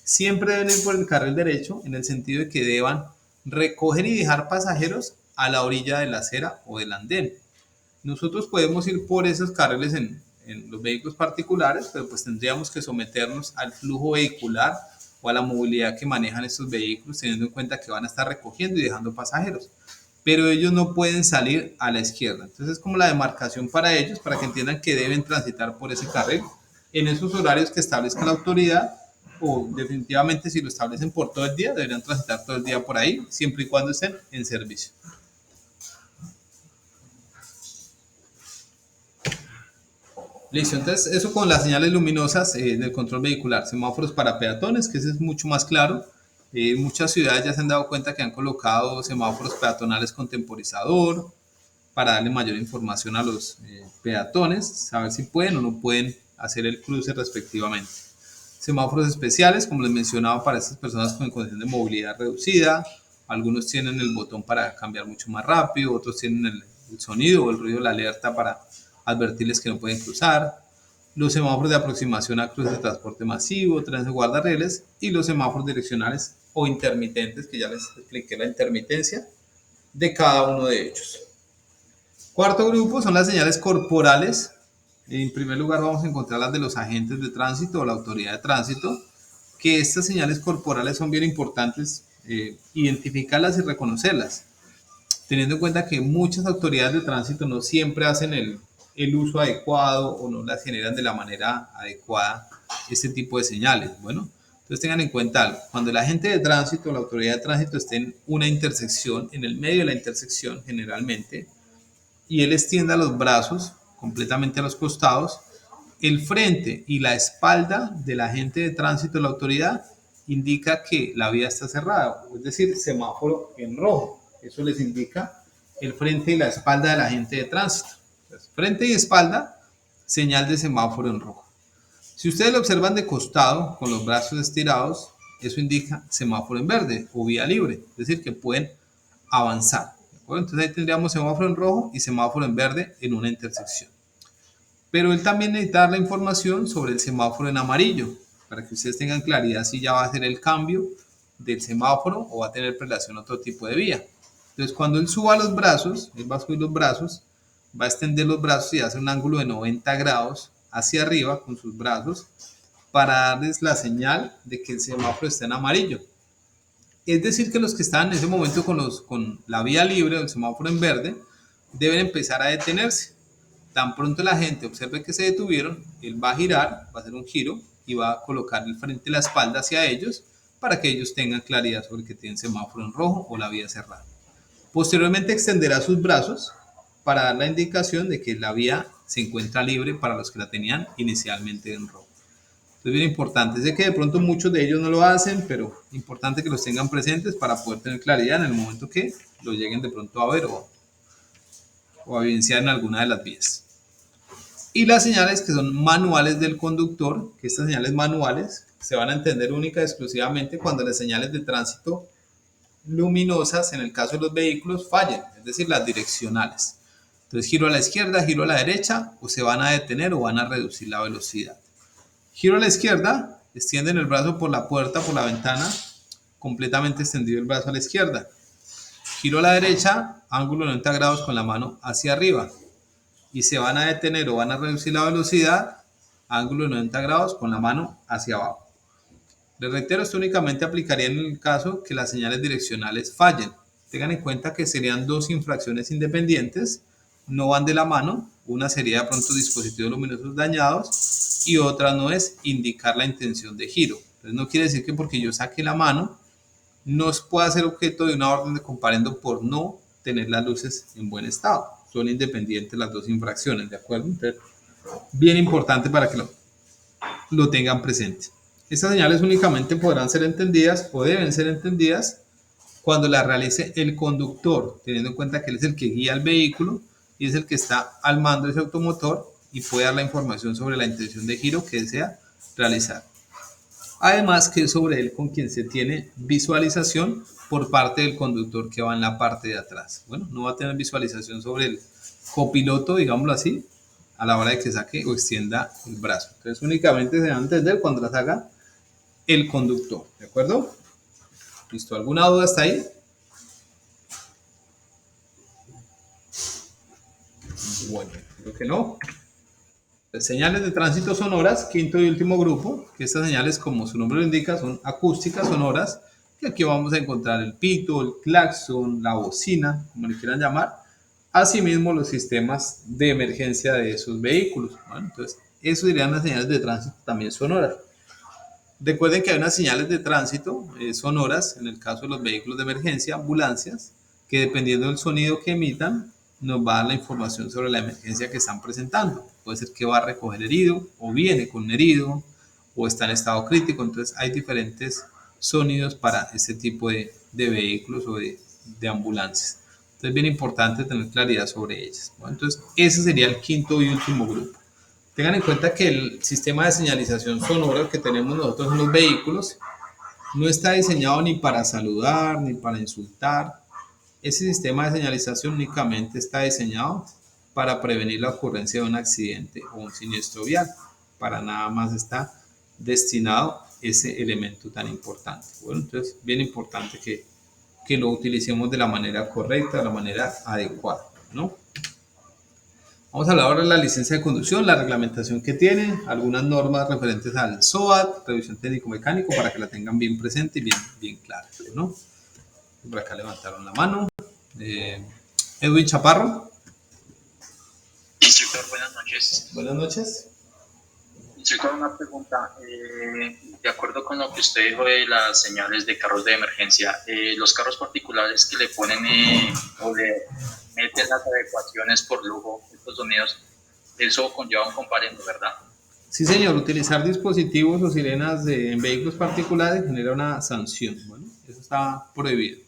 Siempre deben ir por el carril derecho, en el sentido de que deban recoger y dejar pasajeros a la orilla de la acera o del andén. Nosotros podemos ir por esos carriles en los vehículos particulares, pero pues tendríamos que someternos al flujo vehicular o a la movilidad que manejan estos vehículos, teniendo en cuenta que van a estar recogiendo y dejando pasajeros. Pero ellos no pueden salir a la izquierda. Entonces es como la demarcación para ellos, para que entiendan que deben transitar por ese carril en esos horarios que establezca la autoridad, o definitivamente si lo establecen por todo el día, deberían transitar todo el día por ahí, siempre y cuando estén en servicio. Listo, entonces eso con las señales luminosas del control vehicular, semáforos para peatones, que ese es mucho más claro. Muchas ciudades ya se han dado cuenta que han colocado semáforos peatonales con temporizador para darle mayor información a los peatones, saber si pueden o no pueden hacer el cruce respectivamente. Semáforos especiales, como les mencionaba, para estas personas con condición de movilidad reducida. Algunos tienen el botón para cambiar mucho más rápido, otros tienen el sonido o el ruido de la alerta para advertirles que no pueden cruzar. Los semáforos de aproximación a cruces de transporte masivo, trenes de guardarrieles, y los semáforos direccionales o intermitentes, que ya les expliqué la intermitencia de cada uno de ellos. Cuarto grupo son las señales corporales. En primer lugar vamos a encontrar las de los agentes de tránsito o la autoridad de tránsito, que estas señales corporales son bien importantes identificarlas y reconocerlas, teniendo en cuenta que muchas autoridades de tránsito no siempre hacen el uso adecuado o no las generan de la manera adecuada este tipo de señales. Bueno, entonces tengan en cuenta algo. Cuando el agente de tránsito o la autoridad de tránsito esté en una intersección, en el medio de la intersección generalmente, y él extienda los brazos completamente a los costados, el frente y la espalda del agente de tránsito o la autoridad indica que la vía está cerrada, es decir, semáforo en rojo. Eso les indica el frente y la espalda del agente de tránsito. Entonces, frente y espalda, señal de semáforo en rojo. Si ustedes lo observan de costado, con los brazos estirados, eso indica semáforo en verde o vía libre, es decir, que pueden avanzar. Entonces ahí tendríamos semáforo en rojo y semáforo en verde en una intersección. Pero él también necesita dar la información sobre el semáforo en amarillo, para que ustedes tengan claridad si ya va a hacer el cambio del semáforo o va a tener prelación a otro tipo de vía. Entonces cuando él suba los brazos, él va a subir los brazos, va a extender los brazos y hace un ángulo de 90 grados hacia arriba con sus brazos para darles la señal de que el semáforo está en amarillo. Es decir, que los que están en ese momento con la vía libre o el semáforo en verde deben empezar a detenerse. Tan pronto la gente observe que se detuvieron, él va a girar, va a hacer un giro y va a colocar el frente y la espalda hacia ellos para que ellos tengan claridad sobre que tienen semáforo en rojo o la vía cerrada. Posteriormente extenderá sus brazos para dar la indicación de que la vía se encuentra libre para los que la tenían inicialmente en rojo. Es bien importante, sé que de pronto muchos de ellos no lo hacen, pero importante que los tengan presentes para poder tener claridad en el momento que lo lleguen de pronto a ver o a evidenciar en alguna de las vías. Y las señales que son manuales del conductor, que estas señales manuales se van a entender única y exclusivamente cuando las señales de tránsito luminosas, en el caso de los vehículos, fallen, es decir, las direccionales. Entonces, giro a la izquierda, giro a la derecha, o se van a detener o van a reducir la velocidad. Giro a la izquierda, extienden el brazo por la puerta, por la ventana, completamente extendido el brazo a la izquierda. Giro a la derecha, ángulo de 90 grados con la mano hacia arriba. Y se van a detener o van a reducir la velocidad, ángulo de 90 grados con la mano hacia abajo. Les reitero, esto únicamente aplicaría en el caso que las señales direccionales fallen. Tengan en cuenta que serían dos infracciones independientes no van de la mano. Una sería de pronto dispositivos luminosos dañados y otra no es indicar la intención de giro. Entonces no quiere decir que porque yo saque la mano no pueda ser objeto de una orden de comparendo por no tener las luces en buen estado. Son independientes las dos infracciones, ¿de acuerdo? Entonces, bien importante para que lo tengan presente. Estas señales únicamente podrán ser entendidas o deben ser entendidas cuando las realice el conductor, teniendo en cuenta que él es el que guía el vehículo y es el que está al mando de ese automotor y puede dar la información sobre la intención de giro que desea realizar. Además que es sobre él con quien se tiene visualización por parte del conductor que va en la parte de atrás. Bueno, no va a tener visualización sobre el copiloto, digámoslo así, a la hora de que saque o extienda el brazo. Entonces únicamente se va a entender cuando las haga el conductor, ¿de acuerdo? ¿Listo? ¿Alguna duda hasta ahí? Bueno, creo que no. Señales de tránsito sonoras, quinto y último grupo, que estas señales, como su nombre lo indica, son acústicas sonoras, que aquí vamos a encontrar el pito, el claxon, la bocina, como le quieran llamar, asimismo los sistemas de emergencia de esos vehículos. Bueno, entonces, eso serían las señales de tránsito también sonoras. Recuerden que hay unas señales de tránsito sonoras, en el caso de los vehículos de emergencia, ambulancias, que dependiendo del sonido que emitan, nos va a dar la información sobre la emergencia que están presentando. Puede ser que va a recoger herido, o viene con un herido, o está en estado crítico. Entonces hay diferentes sonidos para este tipo de vehículos o de ambulancias. Entonces es bien importante tener claridad sobre ellas. Bueno, entonces ese sería el quinto y último grupo. Tengan en cuenta que el sistema de señalización sonora que tenemos nosotros en los vehículos no está diseñado ni para saludar, ni para insultar. Ese sistema de señalización únicamente está diseñado para prevenir la ocurrencia de un accidente o un siniestro vial. Para nada más está destinado ese elemento tan importante. Bueno, entonces, bien importante que lo utilicemos de la manera correcta, de la manera adecuada, ¿no? Vamos a hablar ahora de la licencia de conducción, la reglamentación que tiene, algunas normas referentes al SOAT, revisión técnico-mecánico, para que la tengan bien presente y bien clara, ¿no? Por acá levantaron la mano. Edwin Chaparro. Instructor, buenas noches. Buenas noches. Instructor, una pregunta. De acuerdo con lo que usted dijo de las señales de carros de emergencia, los carros particulares que le ponen o le meten las adecuaciones por lujo, estos sonidos, eso conlleva un comparendo, ¿verdad? Sí, señor. Utilizar dispositivos o sirenas en vehículos particulares genera una sanción. Bueno, eso está prohibido.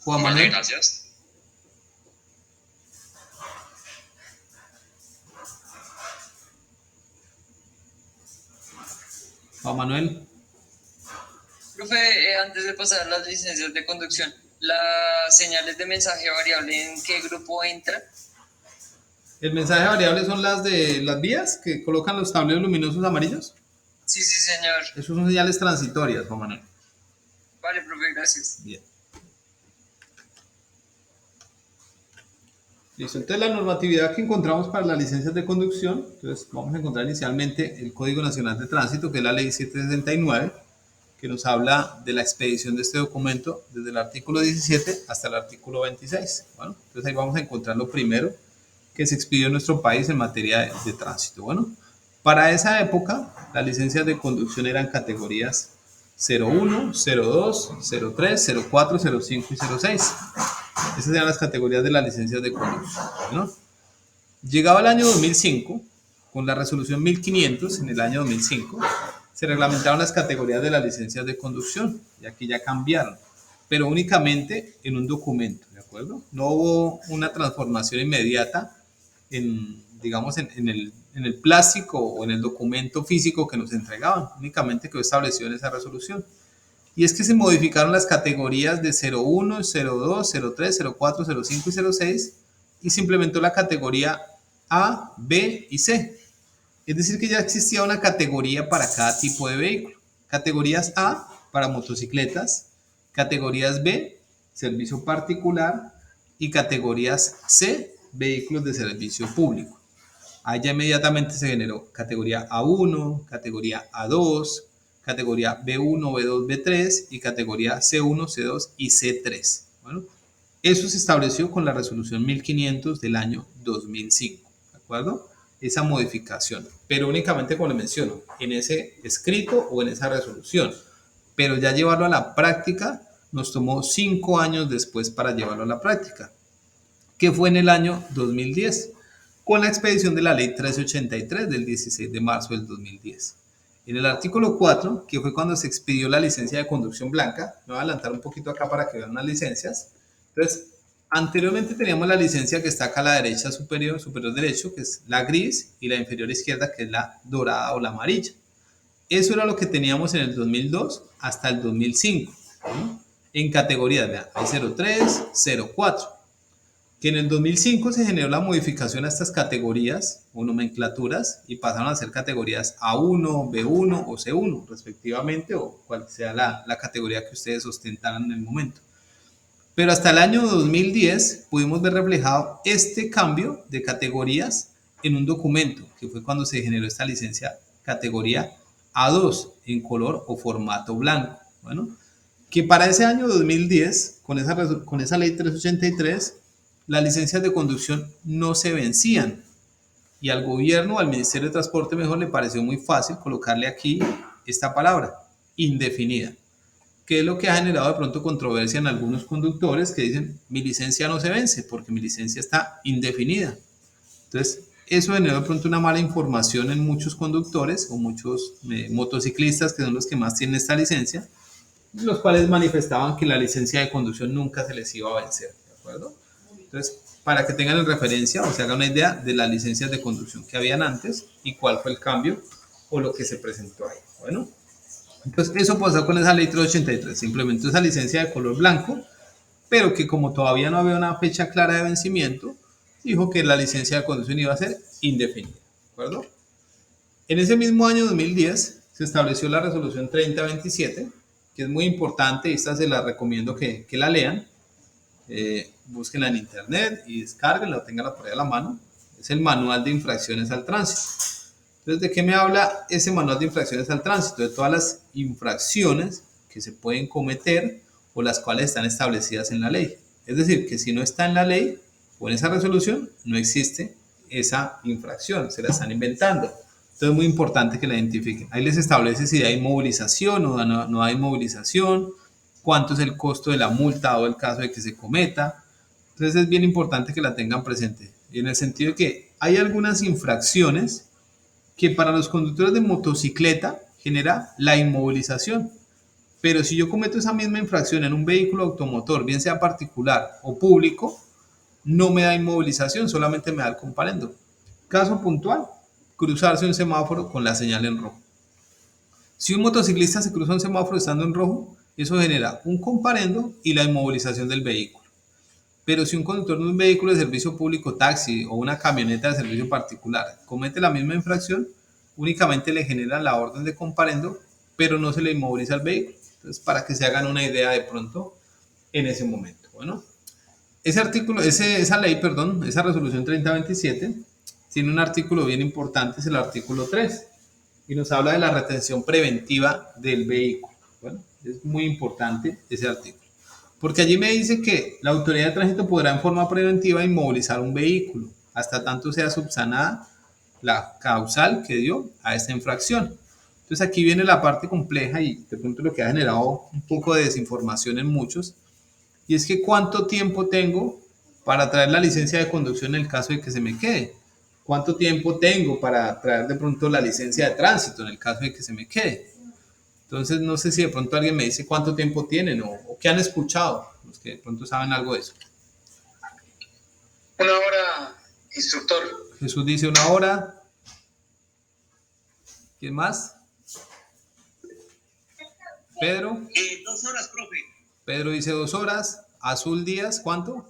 Juan Manuel. Gracias. Juan Manuel. Profe, antes de pasar las licencias de conducción, ¿las señales de mensaje variable en qué grupo entra? El mensaje variable son las de las vías que colocan los tableros luminosos amarillos. Sí, señor. Esos son señales transitorias, Juan Manuel. Vale, profe, gracias. Bien. Listo, entonces la normatividad que encontramos para las licencias de conducción, entonces vamos a encontrar inicialmente el Código Nacional de Tránsito, que es la Ley 769, que nos habla de la expedición de este documento desde el artículo 17 hasta el artículo 26. Bueno, entonces ahí vamos a encontrar lo primero que se expidió en nuestro país en materia de tránsito. Bueno, para esa época, las licencias de conducción eran categorías 01, 02, 03, 04, 05 y 06. Esas eran las categorías de las licencias de conducción, ¿no? Llegado el año 2005, con la resolución 1500 en el año 2005, se reglamentaron las categorías de las licencias de conducción, y aquí ya cambiaron, pero únicamente en un documento, ¿de acuerdo? No hubo una transformación inmediata digamos, en el plástico o en el documento físico que nos entregaban, únicamente quedó establecido en esa resolución. Y es que se modificaron las categorías de 01, 02, 03, 04, 05 y 06 y se implementó la categoría A, B y C. Es decir, que ya existía una categoría para cada tipo de vehículo. Categorías A para motocicletas, categorías B, servicio particular y categorías C, vehículos de servicio público. Ahí ya inmediatamente se generó categoría A1, categoría A2, categoría B1, B2, B3 y categoría C1, C2 y C3. Bueno, Eso se estableció con la resolución 1500 del año 2005, ¿de acuerdo? Esa modificación, pero únicamente, como le menciono, en ese escrito o en esa resolución. Pero ya llevarlo a la práctica nos tomó 5 años después para llevarlo a la práctica, que fue en el año 2010, con la expedición de la ley 1383 del 16 de marzo del 2010. En el artículo 4, que fue cuando se expidió la licencia de conducción blanca, me voy a adelantar un poquito acá para que vean las licencias. Entonces, anteriormente teníamos la licencia que está acá a la derecha superior, superior derecho, que es la gris, y la inferior izquierda, que es la dorada o la amarilla. Eso era lo que teníamos en el 2002 hasta el 2005, ¿no? En categorías, vean, hay 03, 04, que en el 2005 se generó la modificación a estas categorías o nomenclaturas y pasaron a ser categorías A1, B1 o C1 respectivamente, o cual sea la categoría que ustedes ostentaran en el momento. Pero hasta el año 2010 pudimos ver reflejado este cambio de categorías en un documento, que fue cuando se generó esta licencia categoría A2 en color o formato blanco. Bueno, que para ese año 2010, con esa ley 383, las licencias de conducción no se vencían. Y al gobierno, al Ministerio de Transporte, mejor le pareció muy fácil colocarle aquí esta palabra, indefinida, que es lo que ha generado de pronto controversia en algunos conductores que dicen, mi licencia no se vence porque mi licencia está indefinida. Entonces, eso generó de pronto una mala información en muchos conductores o muchos motociclistas, que son los que más tienen esta licencia, los cuales manifestaban que la licencia de conducción nunca se les iba a vencer, ¿de acuerdo? Entonces, para que tengan en referencia o se hagan una idea de las licencias de conducción que habían antes y cuál fue el cambio o lo que se presentó ahí. Bueno, entonces eso pasó con esa ley 383, se implementó esa licencia de color blanco, pero que como todavía no había una fecha clara de vencimiento, dijo que la licencia de conducción iba a ser indefinida, ¿de acuerdo? En ese mismo año 2010 se estableció la resolución 3027, que es muy importante, y esta se la recomiendo que la lean, búsquenla en internet y descarguenla, tenganla por ahí a la mano. Es el manual de infracciones al tránsito. Entonces, ¿de qué me habla ese manual de infracciones al tránsito? De todas las infracciones que se pueden cometer o las cuales están establecidas en la ley. Es decir, que si no está en la ley o en esa resolución, no existe esa infracción, se la están inventando. Entonces es muy importante que la identifiquen. Ahí les establece si hay movilización o no hay movilización, cuánto es el costo de la multa o el caso de que se cometa. Entonces es bien importante que la tengan presente. Y en el sentido de que hay algunas infracciones que para los conductores de motocicleta genera la inmovilización. Pero si yo cometo esa misma infracción en un vehículo automotor, bien sea particular o público, no me da inmovilización, solamente me da el comparendo. Caso puntual, cruzarse un semáforo con la señal en rojo. Si un motociclista se cruza un semáforo estando en rojo, eso genera un comparendo y la inmovilización del vehículo. Pero si un conductor de un vehículo de servicio público, taxi o una camioneta de servicio particular comete la misma infracción, únicamente le genera la orden de comparendo, pero no se le inmoviliza el vehículo. Entonces, para que se hagan una idea de pronto en ese momento. Bueno, esa ley, perdón, esa resolución 3027, tiene un artículo bien importante, es el artículo 3, y nos habla de la retención preventiva del vehículo. Bueno, es muy importante ese artículo, porque allí me dice que la autoridad de tránsito podrá en forma preventiva inmovilizar un vehículo, hasta tanto sea subsanada la causal que dio a esta infracción. Entonces aquí viene la parte compleja y de pronto lo que ha generado un poco de desinformación en muchos, y es que cuánto tiempo tengo para traer la licencia de conducción en el caso de que se me quede. ¿Cuánto tiempo tengo para traer de pronto la licencia de tránsito en el caso de que se me quede? Entonces no sé si de pronto alguien me dice cuánto tiempo tienen o qué han escuchado, los que de pronto saben algo de eso. 1 hora, instructor. Jesús dice 1 hora. ¿Quién más? Pedro. 2 horas, profe. Pedro dice 2 horas. Azul Díaz, ¿cuánto?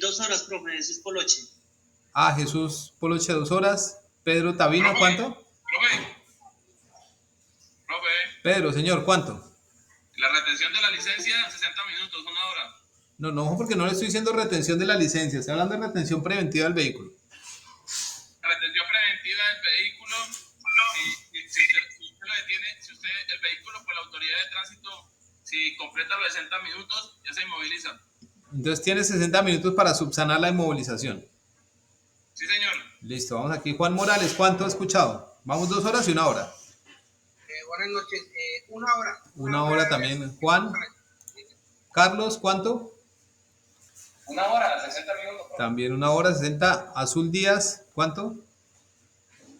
2 horas, profe, eso es Poloche. Ah, Jesús Poloche 2 horas. Pedro Tabino, ¿cuánto? Profe, Pedro, señor, ¿cuánto? la retención de la licencia, 60 minutos, 1 hora. No, porque no le estoy diciendo retención de la licencia, estoy hablando de retención preventiva del vehículo. La retención preventiva del vehículo, si usted lo detiene, si usted, el vehículo por la autoridad de tránsito, si completa los 60 minutos, ya se inmoviliza. Entonces tiene 60 minutos para subsanar la inmovilización. Sí, señor. Listo, vamos aquí. Juan Morales, ¿cuánto ha escuchado? ¿Vamos 2 horas y 1 hora? Buenas noches. 1 hora. 1 hora también. Juan. Carlos, ¿cuánto? 1 hora, 60 minutos. También 1 hora, 60. Azul Díaz, ¿cuánto?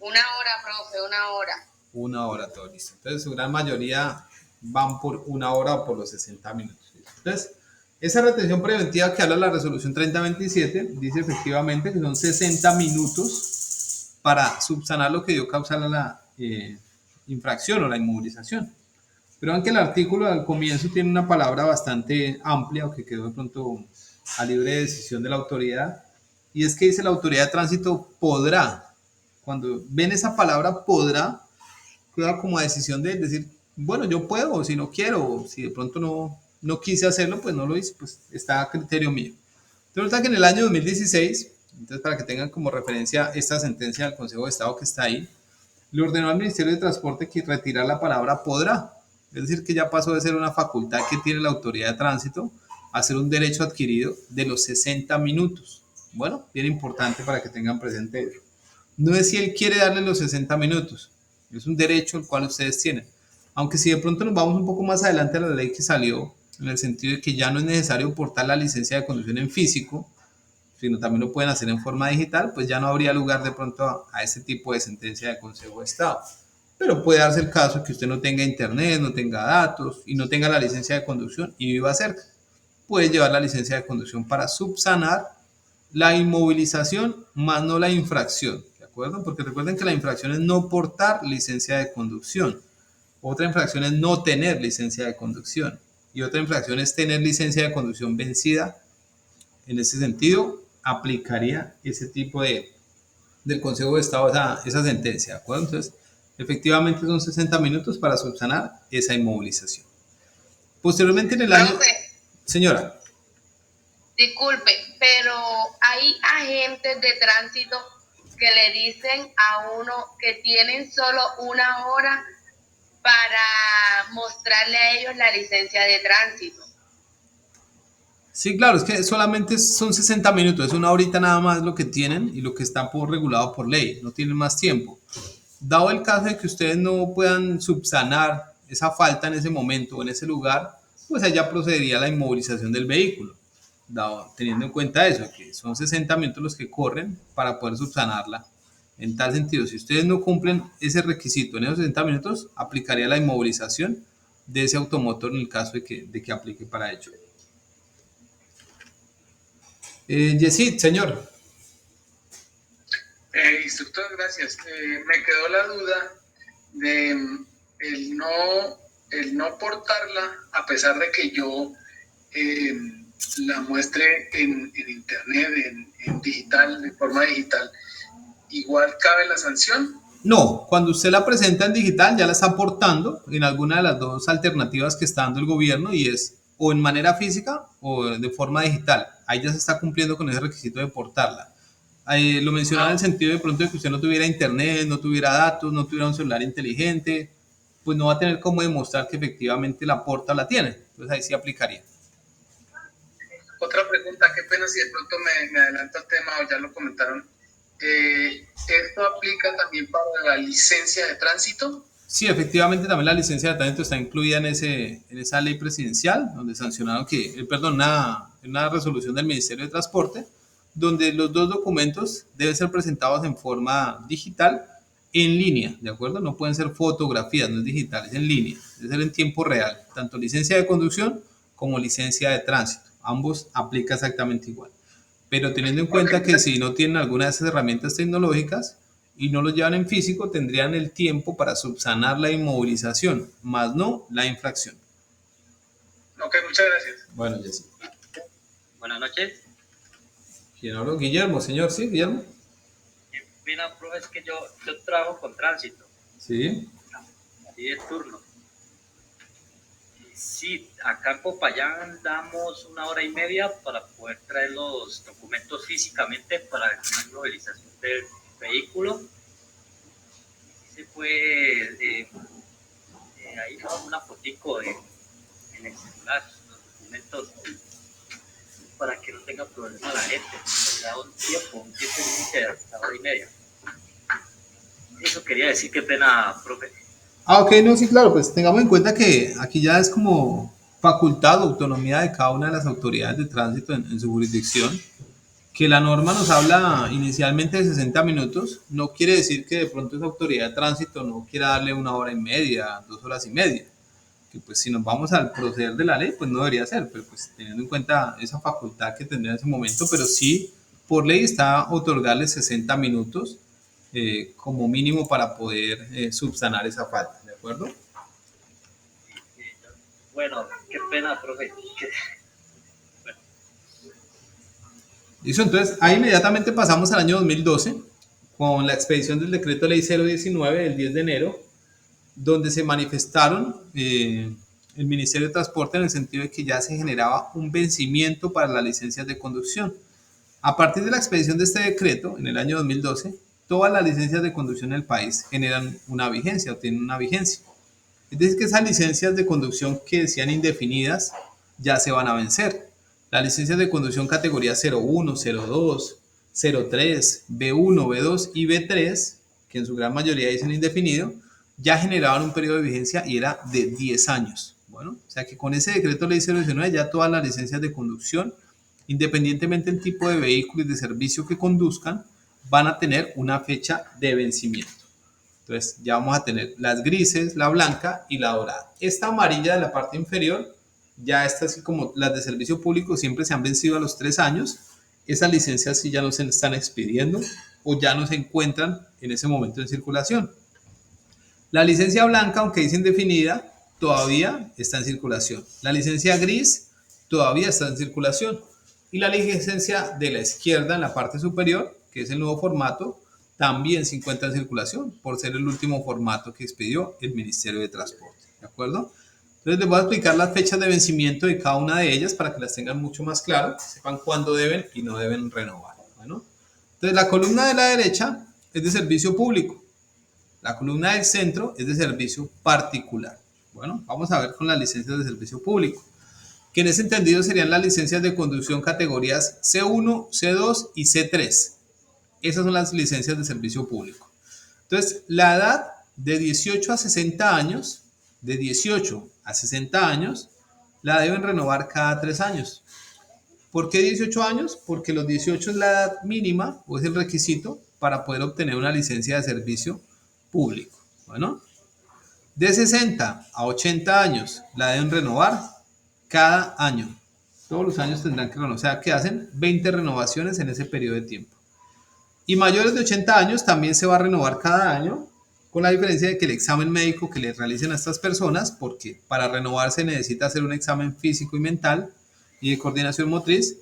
1 hora, profe, 1 hora. 1 hora, todo listo. Entonces, su gran mayoría van por 1 hora o por los 60 minutos. Entonces, esa retención preventiva que habla la resolución 3027 dice efectivamente que son 60 minutos para subsanar lo que dio causa a la infracción o la inmovilización. Pero aunque el artículo al comienzo tiene una palabra bastante amplia o que quedó de pronto a libre decisión de la autoridad, y es que dice la autoridad de tránsito podrá. Cuando ven esa palabra podrá, queda como a decisión de decir, bueno, yo puedo, o si no quiero, o si de pronto no quise hacerlo, pues no lo hice, pues está a criterio mío. Entonces, resulta que en el año 2016, entonces para que tengan como referencia esta sentencia del Consejo de Estado que está ahí, le ordenó al Ministerio de Transporte que retirar la palabra podrá. Es decir, que ya pasó de ser una facultad que tiene la autoridad de tránsito a ser un derecho adquirido de los 60 minutos. Bueno, bien importante para que tengan presente eso. No es si él quiere darle los 60 minutos, es un derecho el cual ustedes tienen. Aunque si de pronto nos vamos un poco más adelante a la ley que salió, en el sentido de que ya no es necesario portar la licencia de conducción en físico, sino también lo pueden hacer en forma digital, pues ya no habría lugar de pronto a ese tipo de sentencia de Consejo de Estado. Pero puede darse el caso que usted no tenga internet, no tenga datos y no tenga la licencia de conducción y viva cerca. Puede llevar la licencia de conducción para subsanar la inmovilización más no la infracción, ¿de acuerdo? Porque recuerden que la infracción es no portar licencia de conducción. Otra infracción es no tener licencia de conducción. Y otra infracción es tener licencia de conducción vencida. En ese sentido, aplicaría ese tipo del Consejo de Estado esa sentencia, ¿de acuerdo? Entonces, efectivamente son 60 minutos para subsanar esa inmovilización. Posteriormente en el año... Profe, Señora. disculpe, pero hay agentes de tránsito que le dicen a uno que tienen solo 1 hora para mostrarle a ellos la licencia de tránsito. Sí, claro, es que solamente son 60 minutos, es 1 horita nada más lo que tienen y lo que está regulado por ley, no tienen más tiempo. Dado el caso de que ustedes no puedan subsanar esa falta en ese momento o en ese lugar, pues allá procedería la inmovilización del vehículo, teniendo en cuenta eso, que son 60 minutos los que corren para poder subsanarla. En tal sentido, si ustedes no cumplen ese requisito en esos 60 minutos, aplicaría la inmovilización de ese automotor en el caso de que aplique para ello. Yesid, señor. Instructor, gracias. Me quedó la duda de el no portarla, a pesar de que yo la muestre en internet, en digital, de forma digital, ¿igual cabe la sanción? No, cuando usted la presenta en digital ya la está aportando en alguna de las dos alternativas que está dando el gobierno y es o en manera física o de forma digital. Ahí ya se está cumpliendo con ese requisito de portarla. Lo mencionaba en el sentido de pronto de que usted no tuviera internet, no tuviera datos, no tuviera un celular inteligente, pues no va a tener cómo demostrar que efectivamente la porta o la tiene. Entonces ahí sí aplicaría. Otra pregunta, qué pena si de pronto me adelanto al tema o ya lo comentaron. ¿Esto aplica también para la licencia de tránsito? Sí, efectivamente también la licencia de tránsito está incluida en esa ley presidencial, donde sancionaron una resolución del Ministerio de Transporte, donde los dos documentos deben ser presentados en forma digital en línea, ¿de acuerdo? No pueden ser fotografías, no es digital, es en línea, debe ser en tiempo real, tanto licencia de conducción como licencia de tránsito, ambos aplica exactamente igual. Pero teniendo en cuenta que si no tienen alguna de esas herramientas tecnológicas y no lo llevan en físico, tendrían el tiempo para subsanar la inmovilización, más no la infracción. Ok, muchas gracias. Bueno, Jessy. Buenas noches. ¿Quién habló? Guillermo, señor, ¿sí, Guillermo? Mira, profe, es que yo trabajo con tránsito. Sí. Así de turno. Sí, acá en Popayán damos 1 hora y media para poder traer los documentos físicamente para la movilización del vehículo. Se puede, ahí tomamos una fotico en el celular, los documentos para que no tenga problema la gente. Se le da un tiempo límite de hasta hora y media. Eso quería decir, qué pena, profe. Ok, no, sí, claro, pues tengamos en cuenta que aquí ya es como facultad o autonomía de cada una de las autoridades de tránsito en su jurisdicción, que la norma nos habla inicialmente de 60 minutos, no quiere decir que de pronto esa autoridad de tránsito no quiera darle 1 hora y media, 2 horas y media, que pues si nos vamos al proceder de la ley, pues no debería ser, pero pues teniendo en cuenta esa facultad que tendría en ese momento, pero sí por ley está otorgarle 60 minutos como mínimo para poder subsanar esa falta, ¿de acuerdo? Bueno, qué pena, profe. Listo, entonces ahí inmediatamente pasamos al año 2012 con la expedición del decreto ley 019 del 10 de enero, donde se manifestaron el Ministerio de Transporte en el sentido de que ya se generaba un vencimiento para las licencias de conducción. A partir de la expedición de este decreto, en el año 2012, todas las licencias de conducción en el país generan una vigencia o tienen una vigencia. Es decir, que esas licencias de conducción que decían indefinidas ya se van a vencer. Las licencias de conducción categoría 01, 02, 03, B1, B2 y B3, que en su gran mayoría dicen indefinido, ya generaban un periodo de vigencia y era de 10 años. Bueno, o sea que con ese decreto ley 019 ya todas las licencias de conducción, independientemente del tipo de vehículo y de servicio que conduzcan, van a tener una fecha de vencimiento. Entonces ya vamos a tener las grises, la blanca y la dorada. Esta amarilla de la parte inferior, ya está así como las de servicio público, siempre se han vencido a los 3 años. Esas licencias sí ya no se están expidiendo o ya no se encuentran en ese momento en circulación. La licencia blanca, aunque dice indefinida, todavía está en circulación. La licencia gris todavía está en circulación. Y la licencia de la izquierda en la parte superior, que es el nuevo formato, también se encuentra en circulación por ser el último formato que expidió el Ministerio de Transporte. ¿De acuerdo? Entonces les voy a explicar las fechas de vencimiento de cada una de ellas para que las tengan mucho más claro, sepan cuándo deben y no deben renovar. Bueno, entonces la columna de la derecha es de servicio público. La columna del centro es de servicio particular. Bueno, vamos a ver con las licencias de servicio público, que en ese entendido serían las licencias de conducción categorías C1, C2 y C3. Esas son las licencias de servicio público. Entonces, la edad de 18 a 60 años, de 18 a 60 años, la deben renovar cada 3 años. ¿Por qué 18 años? Porque los 18 es la edad mínima o es el requisito para poder obtener una licencia de servicio público. Bueno, de 60 a 80 años la deben renovar cada año. Todos los años tendrán que renovar, o sea que hacen 20 renovaciones en ese periodo de tiempo. Y mayores de 80 años también se va a renovar cada año, con la diferencia de que el examen médico que le realicen a estas personas, porque para renovarse necesita hacer un examen físico y mental y de coordinación motriz,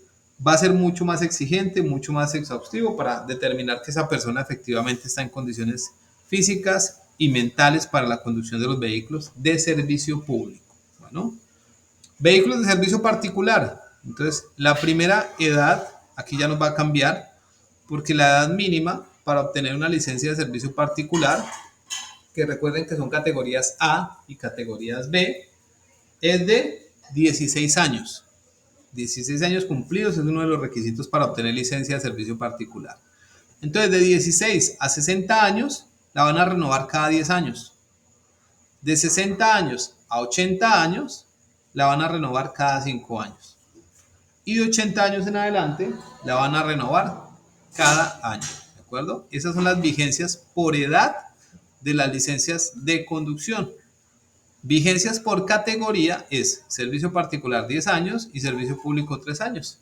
va a ser mucho más exigente, mucho más exhaustivo para determinar que esa persona efectivamente está en condiciones físicas y mentales para la conducción de los vehículos de servicio público. Bueno, vehículos de servicio particular. Entonces, la primera edad, aquí ya nos va a cambiar, porque la edad mínima para obtener una licencia de servicio particular, que recuerden que son categorías A y categorías B, es de 16 años. 16 años cumplidos es uno de los requisitos para obtener licencia de servicio particular. Entonces, de 16 a 60 años, la van a renovar cada 10 años. De 60 años a 80 años, la van a renovar cada 5 años. Y de 80 años en adelante, la van a renovar cada año. ¿De acuerdo? Esas son las vigencias por edad de las licencias de conducción. Vigencias por categoría es servicio particular 10 años y servicio público 3 años.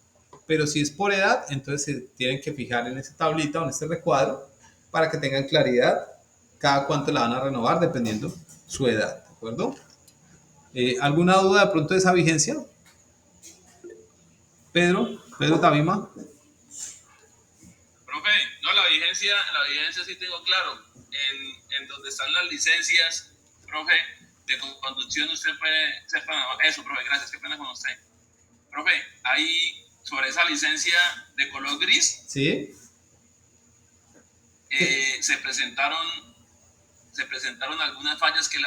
Pero si es por edad, entonces se tienen que fijar en esta tablita o en este recuadro para que tengan claridad cada cuánto la van a renovar dependiendo su edad. ¿De acuerdo? ¿Alguna duda de pronto de esa vigencia? Pedro Tabima. Profe, no, la vigencia sí tengo claro. En donde están las licencias, profe, de conducción, usted puede... Eso, profe, gracias, qué pena con usted. Profe, ahí, sobre esa licencia de color gris, ¿Sí? se presentaron algunas fallas que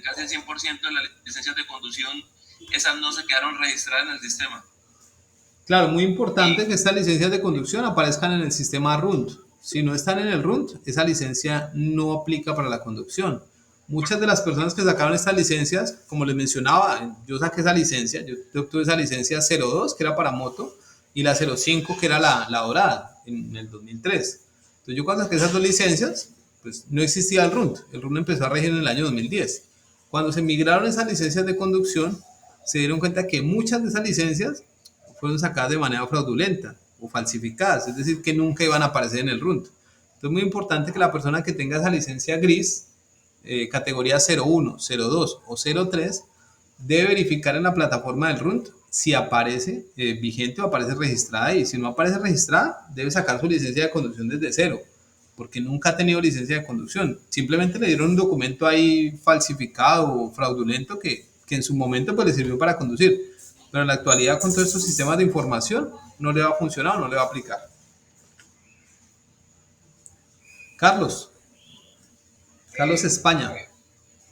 casi el 100% de las licencias de conducción, esas no se quedaron registradas en el sistema. Claro, muy importante que estas licencias de conducción aparezcan en el sistema RUND. Si no están en el RUND, esa licencia no aplica para la conducción. Muchas de las personas que sacaron estas licencias, como les mencionaba, yo saqué esa licencia, yo obtuve esa licencia 02, que era para moto, y la 05, que era la dorada, en el 2003. Entonces yo cuando saqué esas dos licencias, pues no existía el RUND. El RUND empezó a regir en el año 2010. Cuando se migraron esas licencias de conducción, se dieron cuenta que muchas de esas licencias fueron sacadas de manera fraudulenta o falsificadas, es decir, que nunca iban a aparecer en el RUND. Entonces es muy importante que la persona que tenga esa licencia gris, categoría 01, 02 o 03, debe verificar en la plataforma del RUND si aparece vigente o aparece registrada, y si no aparece registrada, debe sacar su licencia de conducción desde cero, porque nunca ha tenido licencia de conducción. Simplemente le dieron un documento ahí falsificado o fraudulento que en su momento pues le sirvió para conducir, pero en la actualidad con todos estos sistemas de información no le va a funcionar o no le va a aplicar. Carlos España.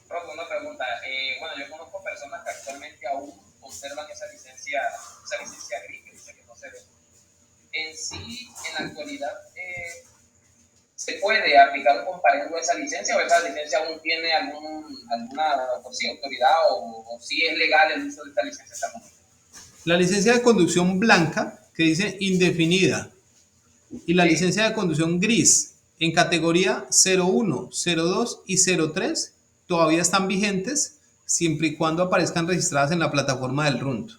Rob, una pregunta. Bueno, yo conozco personas que actualmente aún conservan esa licencia gris que dice que no se ve. En sí, en la actualidad, ¿se puede aplicar un comparendo a esa licencia, o esa licencia aún tiene alguna autoridad, o si es legal el uso de esta licencia hasta el momento? La licencia de conducción blanca, que dice indefinida, y la licencia de conducción gris en categoría 01, 02 y 03 todavía están vigentes siempre y cuando aparezcan registradas en la plataforma del RUND,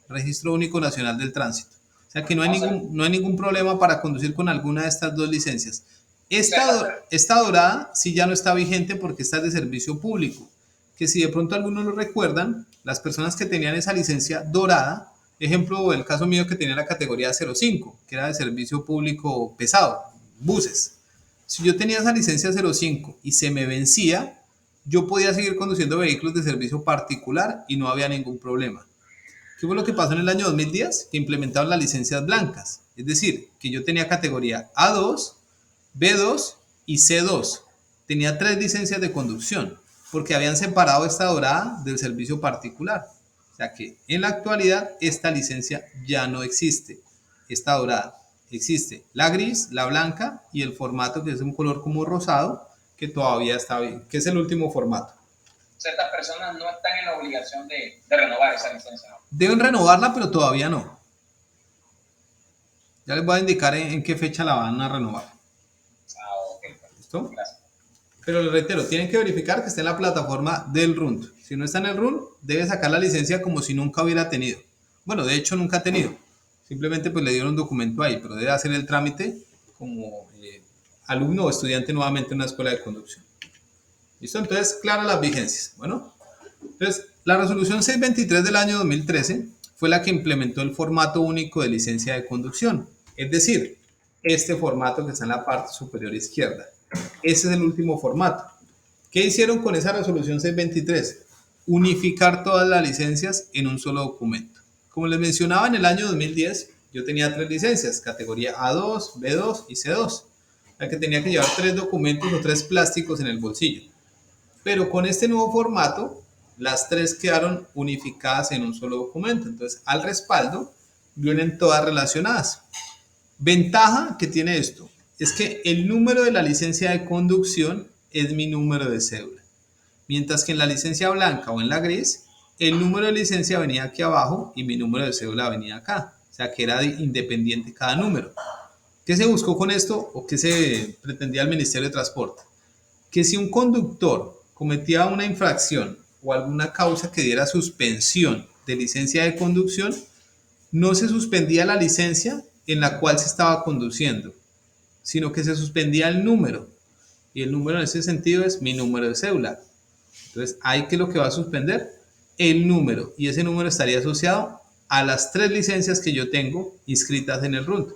Registro Único Nacional del Tránsito. O sea que no hay ningún problema para conducir con alguna de estas dos licencias. Esta dorada sí ya no está vigente porque está de servicio público, que si de pronto algunos lo recuerdan, las personas que tenían esa licencia dorada, ejemplo, el caso mío que tenía la categoría 05, que era de servicio público pesado, buses. Si yo tenía esa licencia 05 y se me vencía, yo podía seguir conduciendo vehículos de servicio particular y no había ningún problema. ¿Qué fue lo que pasó en el año 2010? Que implementaron las licencias blancas. Es decir, que yo tenía categoría A2, B2 y C2. Tenía 3 licencias de conducción porque habían separado esta dorada del servicio particular. O sea que en la actualidad esta licencia ya no existe, esta dorada. Existe la gris, la blanca y el formato que es un color como rosado, que todavía está bien, que es el último formato. Ciertas personas no están en la obligación de renovar esa licencia, ¿no? Deben renovarla, pero todavía no. Ya les voy a indicar en qué fecha la van a renovar. Ok. ¿Listo? Gracias. Pero les reitero, tienen que verificar que esté en la plataforma del RUND. Si no está en el RUND, debe sacar la licencia como si nunca hubiera tenido. Bueno, de hecho nunca ha tenido. Simplemente pues le dieron un documento ahí, pero debe hacer el trámite como alumno o estudiante nuevamente en una escuela de conducción. ¿Listo? Entonces, claras las vigencias. Bueno, entonces la resolución 623 del año 2013 fue la que implementó el formato único de licencia de conducción. Es decir, este formato que está en la parte superior izquierda. Ese es el último formato. ¿Qué hicieron con esa resolución 623? Unificar todas las licencias en un solo documento. Como les mencionaba, en el año 2010 yo tenía 3 licencias, categoría A2, B2 y C2, la que tenía que llevar 3 documentos o 3 plásticos en el bolsillo. Pero con este nuevo formato, las 3 quedaron unificadas en un solo documento. Entonces, al respaldo vienen todas relacionadas. Ventaja que tiene esto es que el número de la licencia de conducción es mi número de cédula. Mientras que en la licencia blanca o en la gris, el número de licencia venía aquí abajo y mi número de cédula venía acá. O sea que era independiente cada número. ¿Qué se buscó con esto o qué se pretendía el Ministerio de Transporte? Que si un conductor cometía una infracción o alguna causa que diera suspensión de licencia de conducción, no se suspendía la licencia en la cual se estaba conduciendo, sino que se suspendía el número. Y el número en ese sentido es mi número de cédula. Entonces, ¿ahí qué es lo que va a suspender? El número. Y ese número estaría asociado a las 3 licencias que yo tengo inscritas en el RUND.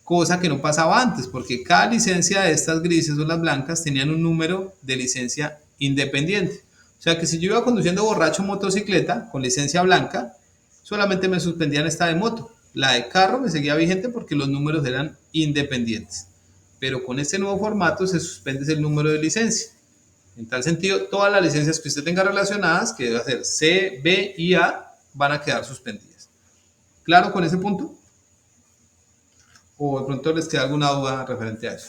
Cosa que no pasaba antes, porque cada licencia de estas grises o las blancas tenían un número de licencia independiente. O sea que si yo iba conduciendo borracho motocicleta con licencia blanca, solamente me suspendían esta de moto. La de carro me seguía vigente porque los números eran independientes. Pero con este nuevo formato se suspende el número de licencia. En tal sentido, todas las licencias que usted tenga relacionadas, que debe ser C, B y A, van a quedar suspendidas. ¿Claro con ese punto? ¿O de pronto les queda alguna duda referente a eso?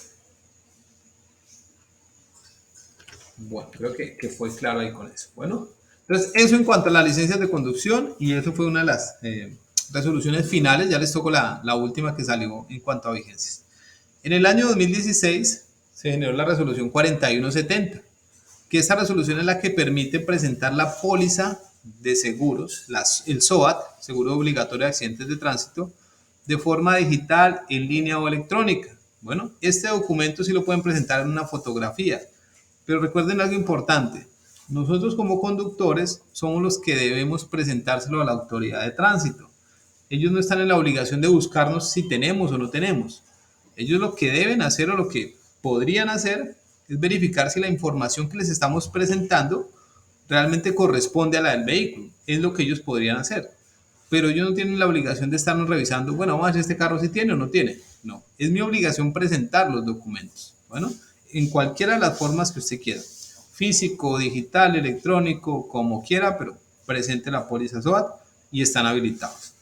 Bueno, creo que fue claro ahí con eso. Bueno, entonces eso en cuanto a las licencias de conducción, y eso fue una de las resoluciones finales. Ya les tocó la última que salió en cuanto a vigencias. En el año 2016 se generó la resolución 4170, que esta resolución es la que permite presentar la póliza de seguros, el SOAT, Seguro Obligatorio de Accidentes de Tránsito, de forma digital, en línea o electrónica. Bueno, este documento sí lo pueden presentar en una fotografía, pero recuerden algo importante. Nosotros como conductores somos los que debemos presentárselo a la autoridad de tránsito. Ellos no están en la obligación de buscarnos si tenemos o no tenemos. Ellos lo que deben hacer o lo que podrían hacer es verificar si la información que les estamos presentando realmente corresponde a la del vehículo. Es lo que ellos podrían hacer. Pero ellos no tienen la obligación de estarnos revisando, bueno, vamos a ver si este carro sí tiene o no tiene. No, es mi obligación presentar los documentos. Bueno, en cualquiera de las formas que usted quiera. Físico, digital, electrónico, como quiera, pero presente la póliza SOAT y están habilitados.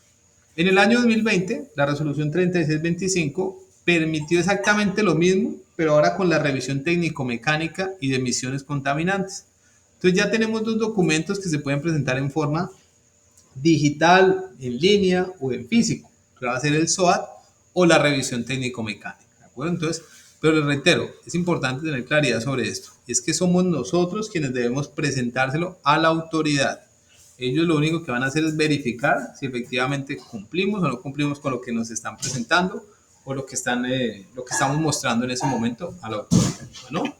En el año 2020, la resolución 3625 permitió exactamente lo mismo, pero ahora con la revisión técnico-mecánica y de emisiones contaminantes. Entonces ya tenemos dos documentos que se pueden presentar en forma digital, en línea o en físico, que va a ser el SOAT o la revisión técnico-mecánica, ¿de acuerdo? Entonces, pero les reitero, es importante tener claridad sobre esto, y es que somos nosotros quienes debemos presentárselo a la autoridad. Ellos lo único que van a hacer es verificar si efectivamente cumplimos o no cumplimos con lo que nos están presentando o lo que estamos mostrando en ese momento a la autoridad. Bueno,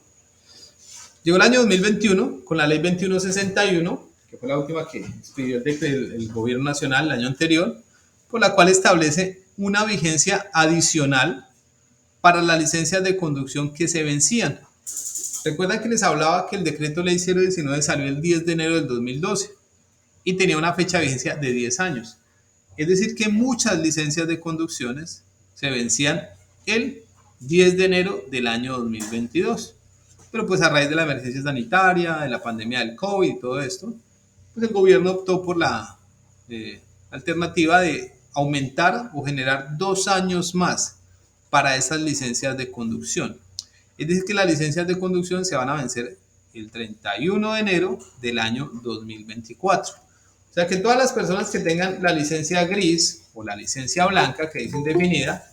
llegó el año 2021 con la ley 2161, que fue la última que expidió el gobierno nacional el año anterior, por la cual establece una vigencia adicional para las licencias de conducción que se vencían. Recuerdan que les hablaba que el decreto ley 019 salió el 10 de enero del 2012 y tenía una fecha de vigencia de 10 años. Es decir, que muchas licencias de conducciones se vencían el 10 de enero del año 2022. Pero pues a raíz de la emergencia sanitaria, de la pandemia del COVID y todo esto, pues el gobierno optó por la alternativa de aumentar o generar 2 años más para esas licencias de conducción. Es decir, que las licencias de conducción se van a vencer el 31 de enero del año 2024. O sea que todas las personas que tengan la licencia gris o la licencia blanca, que dice indefinida,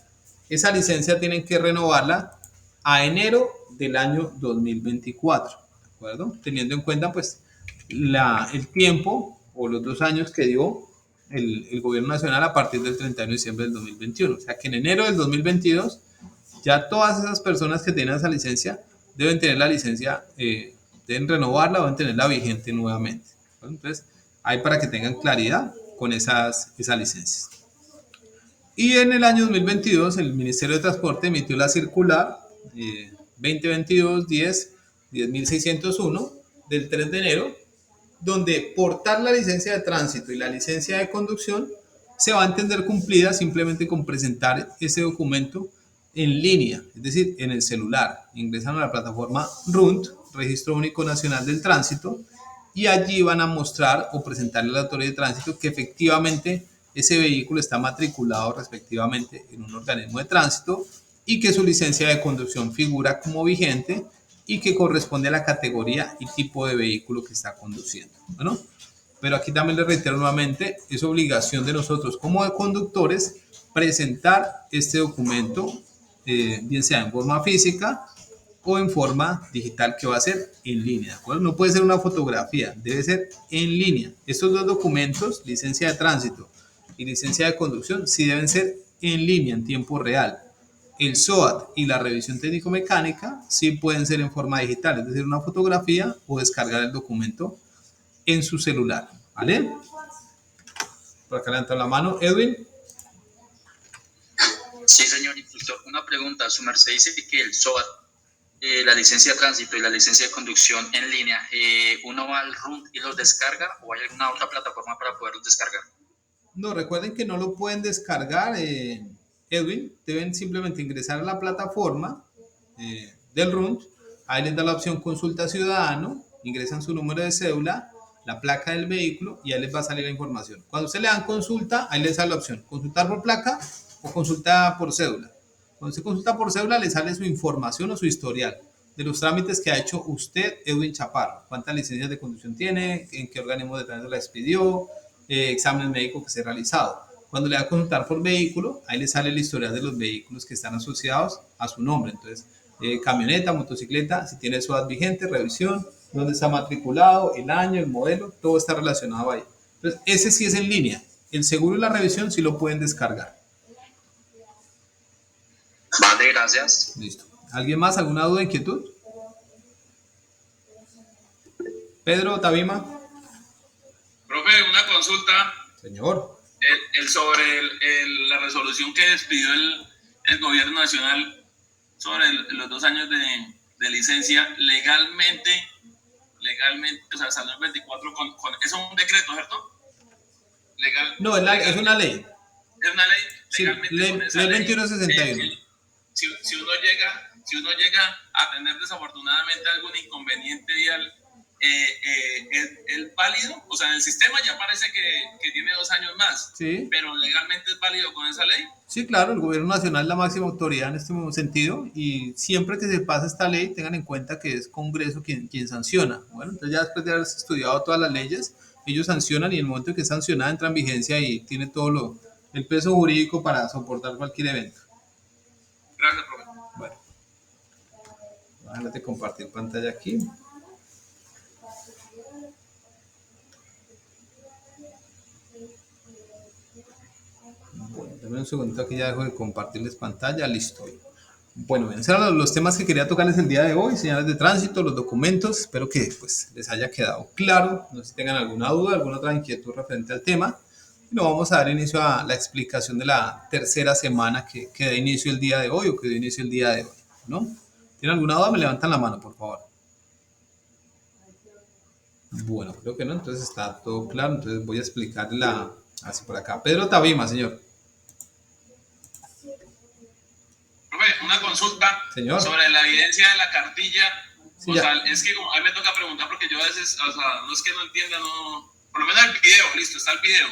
esa licencia tienen que renovarla a enero del año 2024, ¿de acuerdo? Teniendo en cuenta pues el tiempo o los 2 años que dio el gobierno nacional a partir del 31 de diciembre del 2021. O sea que en enero del 2022 ya todas esas personas que tienen esa licencia deben tener la licencia, deben renovarla o deben tenerla vigente nuevamente. ¿No? Entonces, hay para que tengan claridad con esas licencias. Y en el año 2022 el Ministerio de Transporte emitió la circular 2022-10.601 del 3 de enero, donde portar la licencia de tránsito y la licencia de conducción se va a entender cumplida simplemente con presentar ese documento en línea, es decir, en el celular. Ingresan a la plataforma RUNT, Registro Único Nacional del Tránsito, y allí van a mostrar o presentarle a la autoridad de tránsito que efectivamente ese vehículo está matriculado respectivamente en un organismo de tránsito y que su licencia de conducción figura como vigente y que corresponde a la categoría y tipo de vehículo que está conduciendo. Bueno, pero aquí también les reitero nuevamente, es obligación de nosotros como de conductores presentar este documento, bien sea en forma física o en forma digital, que va a ser en línea, ¿de acuerdo? No puede ser una fotografía, debe ser en línea. Estos dos documentos, licencia de tránsito y licencia de conducción, sí deben ser en línea, en tiempo real. El SOAT y la revisión técnico-mecánica sí pueden ser en forma digital, es decir, una fotografía o descargar el documento en su celular, ¿vale? Por acá levanta la mano, Edwin. Sí, señor instructor, una pregunta. Su merced dice que el SOAT, la licencia de tránsito y la licencia de conducción en línea, ¿uno va al RUNT y los descarga o hay alguna otra plataforma para poderlos descargar? No, recuerden que no lo pueden descargar, Edwin. Deben simplemente ingresar a la plataforma del RUNT. Ahí les da la opción consulta ciudadano, ingresan su número de cédula, la placa del vehículo y ahí les va a salir la información. Cuando usted le dan consulta, ahí les sale la opción, consultar por placa o consulta por cédula. Cuando usted consulta por cédula, le sale su información o su historial de los trámites que ha hecho usted, Edwin Chaparro. Cuántas licencias de conducción tiene, en qué organismo de tránsito la expidió, exámenes médicos que se ha realizado. Cuando le da a consultar por vehículo, ahí le sale el historial de los vehículos que están asociados a su nombre. Entonces, camioneta, motocicleta, si tiene SOAT vigente, revisión, dónde está matriculado, el año, el modelo, todo está relacionado ahí. Entonces, ese sí es en línea. El seguro y la revisión sí lo pueden descargar. Vale, gracias. Listo. ¿Alguien más? ¿Alguna duda, inquietud? Pedro, Tabima. Profe, una consulta. Señor. Sobre la resolución que despidió el gobierno nacional sobre los 2 años de licencia, legalmente, o sea, salió el 24 es un decreto, ¿cierto? Legal. No, es una ley. Es una ley. Sí, Legalmente ley, con esa ley ley, 2161. Si uno llega a tener desafortunadamente algún inconveniente vial, ¿es válido? O sea, en el sistema ya parece que tiene 2 años más, Sí. pero legalmente es válido con esa ley. Sí, claro, el gobierno nacional es la máxima autoridad en este sentido y siempre que se pasa esta ley tengan en cuenta que es Congreso quien sanciona. Bueno, entonces ya después de haber estudiado todas las leyes, ellos sancionan y en el momento en que es sancionada entra en vigencia y tiene todo el peso jurídico para soportar cualquier evento. Gracias, profe. Bueno, déjate compartir pantalla aquí. Bueno, dame un segundito aquí, ya dejo de compartirles pantalla, listo. Bueno, esos eran los temas que quería tocarles el día de hoy, señales de tránsito, los documentos, espero que pues, les haya quedado claro, no sé si tengan alguna duda, alguna otra inquietud referente al tema. Y nos vamos a dar inicio a la explicación de la tercera semana que da inicio el día de hoy o que dio inicio el día de hoy, ¿no? ¿Tienen alguna duda? Me levantan la mano, por favor. Bueno, creo que no, entonces está todo claro, entonces voy a explicarla así por acá. Pedro Tabima, señor. Profe, una consulta. Señor. Sobre la evidencia de la cartilla. Sí, o ya. sea, es que como a mí me toca preguntar porque yo a veces, o sea, no es que no entienda, no. Por lo menos el video, listo, está el video.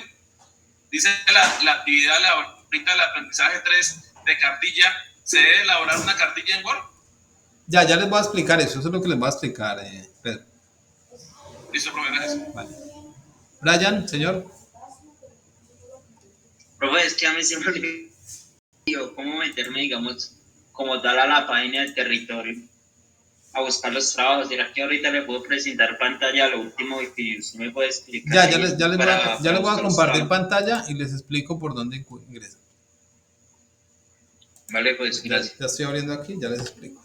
Dice la actividad ahorita del aprendizaje 3 de cartilla, ¿se debe elaborar una cartilla en Word? Ya les voy a explicar eso es lo que les voy a explicar, Pedro. Listo, profe, gracias. Vale. Brian, señor. Profe, es que a mí siempre me digo, ¿cómo meterme, digamos, como tal a la página del territorio a buscar los trabajos? ¿Será que ahorita le puedo presentar pantalla lo último y usted me puede explicar? Ya les voy a buscar los compartir trabajos? pantalla y les explico por dónde ingresan. Vale, pues gracias. Ya estoy abriendo aquí, ya les explico.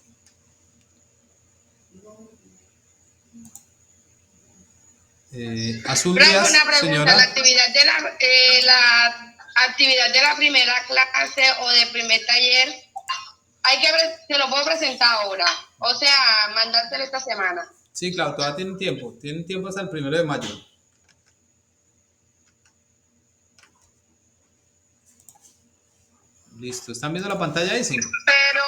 Azul Profe, Díaz, una pregunta, señora. la actividad de la primera clase o de primer taller, se lo puedo presentar ahora, o sea, mandárselo esta semana. Sí, claro, todavía tienen tiempo hasta el 1 de mayo. Listo, ¿están viendo la pantalla ahí? Sí. Pero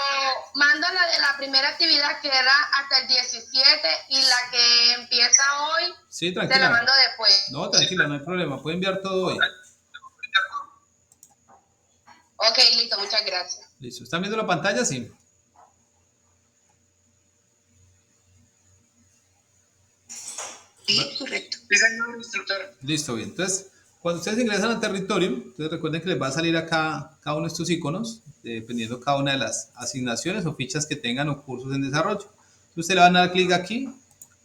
mando la de la primera actividad que era hasta el 17 y la que empieza hoy, Sí, se la tranquila. mando después. No, tranquila, no hay problema, puede enviar todo hoy. Ok, listo, muchas gracias. Listo, ¿están viendo la pantalla? Sí. Sí, correcto. Sí, señor instructor. Listo, bien. Entonces, cuando ustedes ingresan al territorio, entonces recuerden que les va a salir acá cada uno de estos iconos, dependiendo cada una de las asignaciones o fichas que tengan o cursos en desarrollo. Entonces, usted le van a dar clic aquí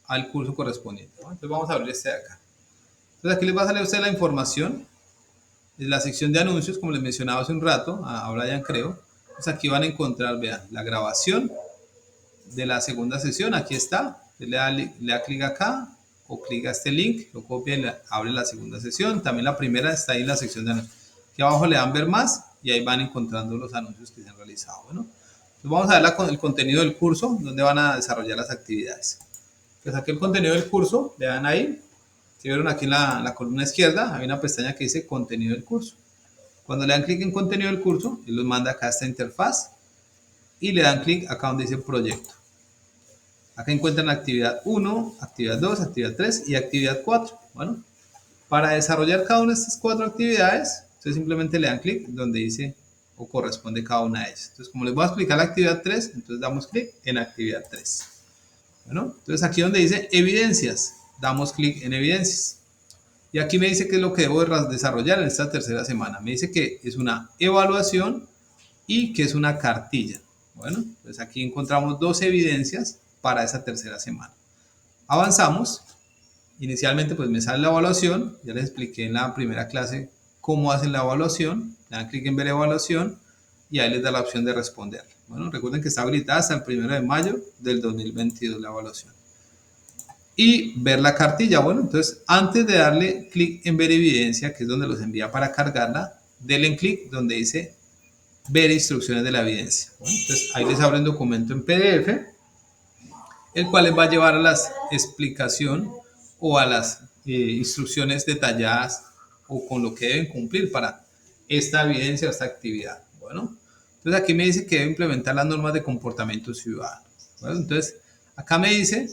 al curso correspondiente, ¿no? Entonces, vamos a abrir este de acá. Entonces, aquí les va a salir a usted la información de la sección de anuncios, como les mencionaba hace un rato, a Brian creo. Entonces, aquí van a encontrar, vean, la grabación de la segunda sesión. Aquí está. Usted le da clic acá o clic a este link, lo copia y abre la segunda sesión. También la primera está ahí en la sección de anuncios. Aquí abajo le dan ver más y ahí van encontrando los anuncios que se han realizado. Bueno, entonces vamos a ver el contenido del curso, donde van a desarrollar las actividades. Pues aquí el contenido del curso, le dan ahí. Si vieron aquí en la columna izquierda, hay una pestaña que dice contenido del curso. Cuando le dan clic en contenido del curso, él los manda acá a esta interfaz y le dan clic acá donde dice proyecto. Acá encuentran actividad 1, actividad 2, actividad 3 y actividad 4. Bueno, para desarrollar cada una de estas 4 actividades, ustedes simplemente le dan clic donde dice o corresponde cada una de ellas. Entonces, como les voy a explicar la actividad 3, entonces damos clic en actividad 3. Bueno, entonces aquí donde dice evidencias, damos clic en evidencias. Y aquí me dice qué es lo que debo desarrollar en esta tercera semana. Me dice que es una evaluación y que es una cartilla. Bueno, pues aquí encontramos 2 evidencias para esa tercera semana. Avanzamos. Inicialmente pues me sale la evaluación. Ya les expliqué en la primera clase cómo hacen la evaluación. Le dan clic en ver evaluación y ahí les da la opción de responder. Bueno, recuerden que está habilitada hasta el 1 de mayo del 2022 la evaluación. Y ver la cartilla. Bueno, entonces antes de darle clic en ver evidencia, que es donde los envía para cargarla, denle clic donde dice ver instrucciones de la evidencia. Bueno, entonces ahí les abre un documento en PDF, el cual les va a llevar a la explicación o a las instrucciones detalladas o con lo que deben cumplir para esta evidencia o esta actividad. Bueno, entonces aquí me dice que debe implementar las normas de comportamiento ciudadano. Bueno, entonces acá me dice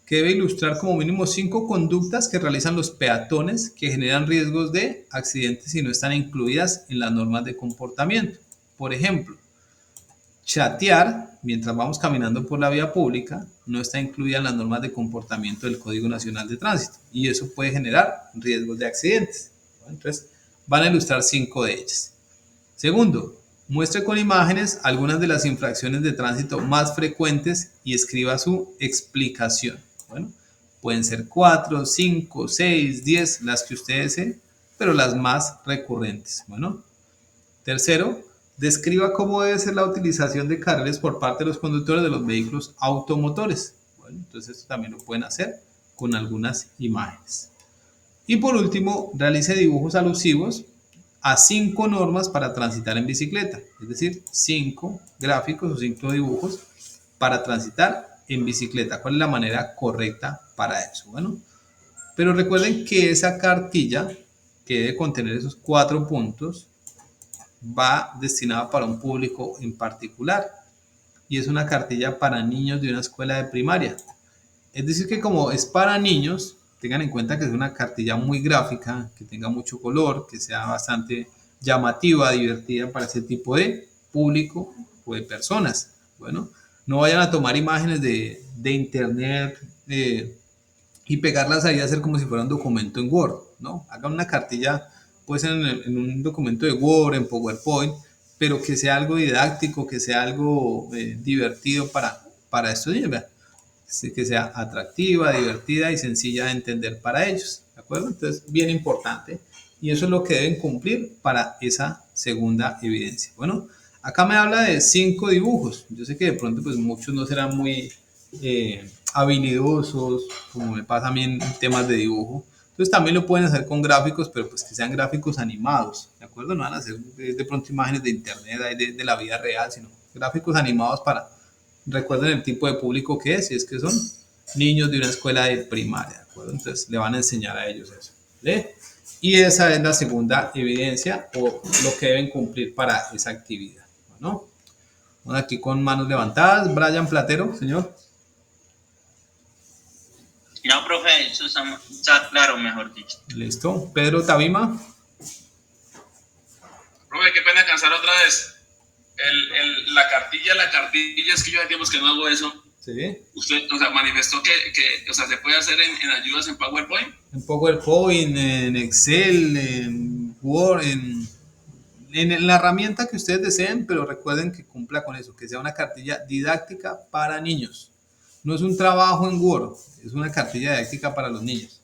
que debe ilustrar como mínimo 5 conductas que realizan los peatones que generan riesgos de accidentes y no están incluidas en las normas de comportamiento. Por ejemplo, chatear mientras vamos caminando por la vía pública no está incluida en las normas de comportamiento del Código Nacional de Tránsito y eso puede generar riesgos de accidentes. Entonces, van a ilustrar 5 de ellas. Segundo, muestre con imágenes algunas de las infracciones de tránsito más frecuentes y escriba su explicación. Bueno, pueden ser 4, 5, 6, 10, las que ustedes deseen, pero las más recurrentes. Bueno, tercero, describa cómo debe ser la utilización de carriles por parte de los conductores de los vehículos automotores. Bueno, entonces esto también lo pueden hacer con algunas imágenes. Y por último, realice dibujos alusivos a 5 normas para transitar en bicicleta. Es decir, 5 gráficos o 5 dibujos para transitar en bicicleta. ¿Cuál es la manera correcta para eso? Bueno, pero recuerden que esa cartilla que debe contener esos 4 puntos va destinada para un público en particular y es una cartilla para niños de una escuela de primaria. Es decir que como es para niños, tengan en cuenta que es una cartilla muy gráfica, que tenga mucho color, que sea bastante llamativa, divertida para ese tipo de público o de personas. Bueno, no vayan a tomar imágenes de internet y pegarlas ahí a hacer como si fuera un documento en Word, ¿no? Hagan una cartilla, puede ser en un documento de Word, en PowerPoint, pero que sea algo didáctico, que sea algo divertido para estos niños, ¿verdad? Que sea atractiva, divertida y sencilla de entender para ellos, ¿de acuerdo? Entonces, bien importante. Y eso es lo que deben cumplir para esa segunda evidencia. Bueno, acá me habla de 5 dibujos. Yo sé que de pronto pues muchos no serán muy habilidosos, como me pasa a mí en temas de dibujo. Entonces también lo pueden hacer con gráficos, pero pues que sean gráficos animados, ¿de acuerdo? No van a hacer de pronto imágenes de internet, de la vida real, sino gráficos animados para... Recuerden el tipo de público que es, y es que son niños de una escuela de primaria, ¿de acuerdo? Entonces le van a enseñar a ellos eso, ¿vale? Y esa es la segunda evidencia o lo que deben cumplir para esa actividad, ¿no? Bueno, aquí con manos levantadas, Brian Platero, señor. No, profe, eso está claro, mejor dicho. Listo. Pedro Tabima. Profe, qué pena cansar otra vez. La cartilla, es que yo hace tiempo que no hago eso. Sí. Usted, o sea, manifestó que o sea, se puede hacer en ayudas en PowerPoint. En PowerPoint, en Excel, en Word, en la herramienta que ustedes deseen, pero recuerden que cumpla con eso, que sea una cartilla didáctica para niños. No es un trabajo en Word, es una cartilla didáctica para los niños.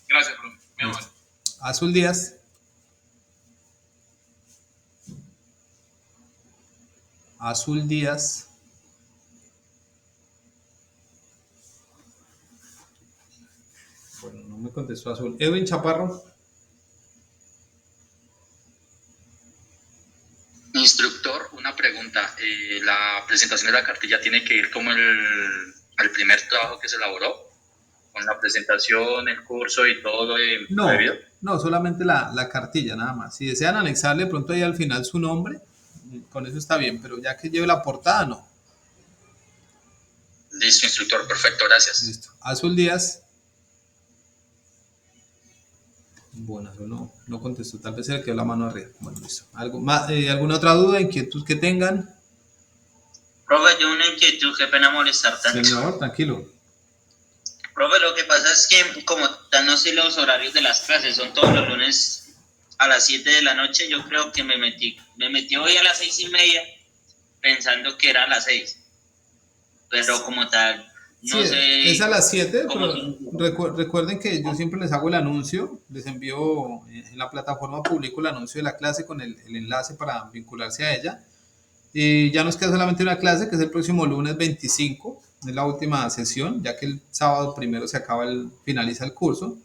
Gracias, profe. Mi amor. Azul Díaz. Azul Díaz. Bueno, no me contestó Azul. Edwin Chaparro. Instructor, una pregunta. ¿La presentación de la cartilla tiene que ir como al primer trabajo que se elaboró? ¿Con la presentación, el curso y todo No, previo? no, solamente la cartilla, nada más. Si desean anexarle de pronto ahí al final su nombre, con eso está bien, pero ya que lleve la portada, no. Listo, instructor, perfecto, gracias. Listo. Azul Díaz. Bueno, Azul no contestó, tal vez se le quedó la mano arriba. Bueno, listo. ¿Algo más, ¿alguna otra duda, inquietud que tengan? Profe, yo una inquietud, qué pena molestar tanto. Señor, tranquilo. Profe, lo que pasa es que como tal no sé los horarios de las clases, son todos los lunes a las 7 de la noche. Yo creo que me metí hoy a las 6:30 pensando que era a las 6. Pero como tal, no Sí, sé. es a las 7, cómo pero recuerden que yo siempre les hago el anuncio, les envío en la plataforma público el anuncio de la clase con el enlace para vincularse a ella. Y ya nos queda solamente una clase que es el próximo lunes 25, es la última sesión, ya que el sábado primero finaliza el curso.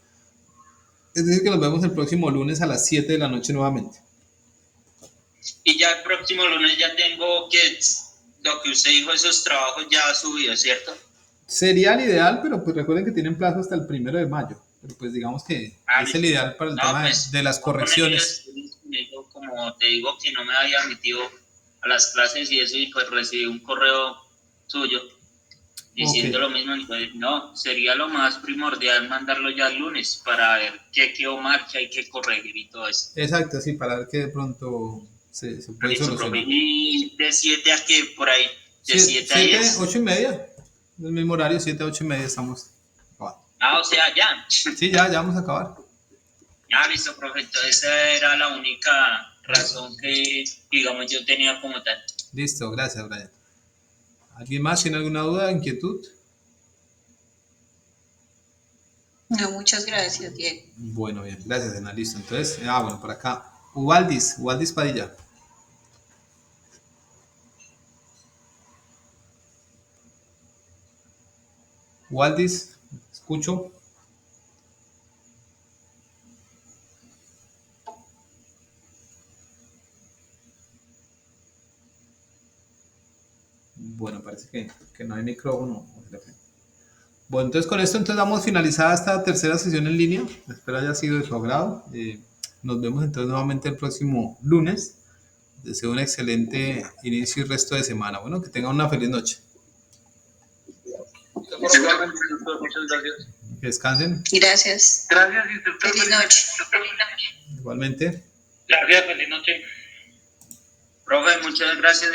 Es decir, que nos vemos el próximo lunes a las 7 de la noche nuevamente. Y ya el próximo lunes ya tengo que, lo que usted dijo, esos trabajos ya subidos, ¿cierto? Sería el ideal, pero pues recuerden que tienen plazo hasta el 1 de mayo. Pero pues digamos que es el ideal para el tema pues, de las correcciones. Como te digo que no me había metido a las clases y eso, y pues recibí un correo suyo diciendo lo mismo. Y pues, no, sería lo más primordial mandarlo ya el lunes para ver qué quedó mal, qué hay que corregir y todo eso. Exacto, sí, para ver que de pronto se puede solucionar. ¿Y de 7 a qué por ahí? ¿De 7 a 10? 8:30. El mismo horario, 7 a 8:30 estamos acabando. O sea, ya. Sí, ya vamos a acabar. Ya, listo, profe. Entonces esa era la única razón que, digamos, yo tenía como tal. Listo, gracias, Brian. ¿Alguien más tiene alguna duda, inquietud? No, muchas gracias, Diego. Bueno, bien, gracias, Ana. Listo. Entonces, bueno, por acá. Ubaldis Padilla. Ubaldis, escucho. Bueno, parece que no hay micrófono. Bueno, entonces con esto damos finalizada esta tercera sesión en línea. Espero haya sido de su agrado. Nos vemos entonces nuevamente el próximo lunes. Deseo un excelente inicio y resto de semana. Bueno, que tengan una feliz noche. Muchas gracias. Que descansen. Gracias. Gracias, instructor. Feliz noche. Igualmente. Gracias, feliz noche. Profe, muchas gracias.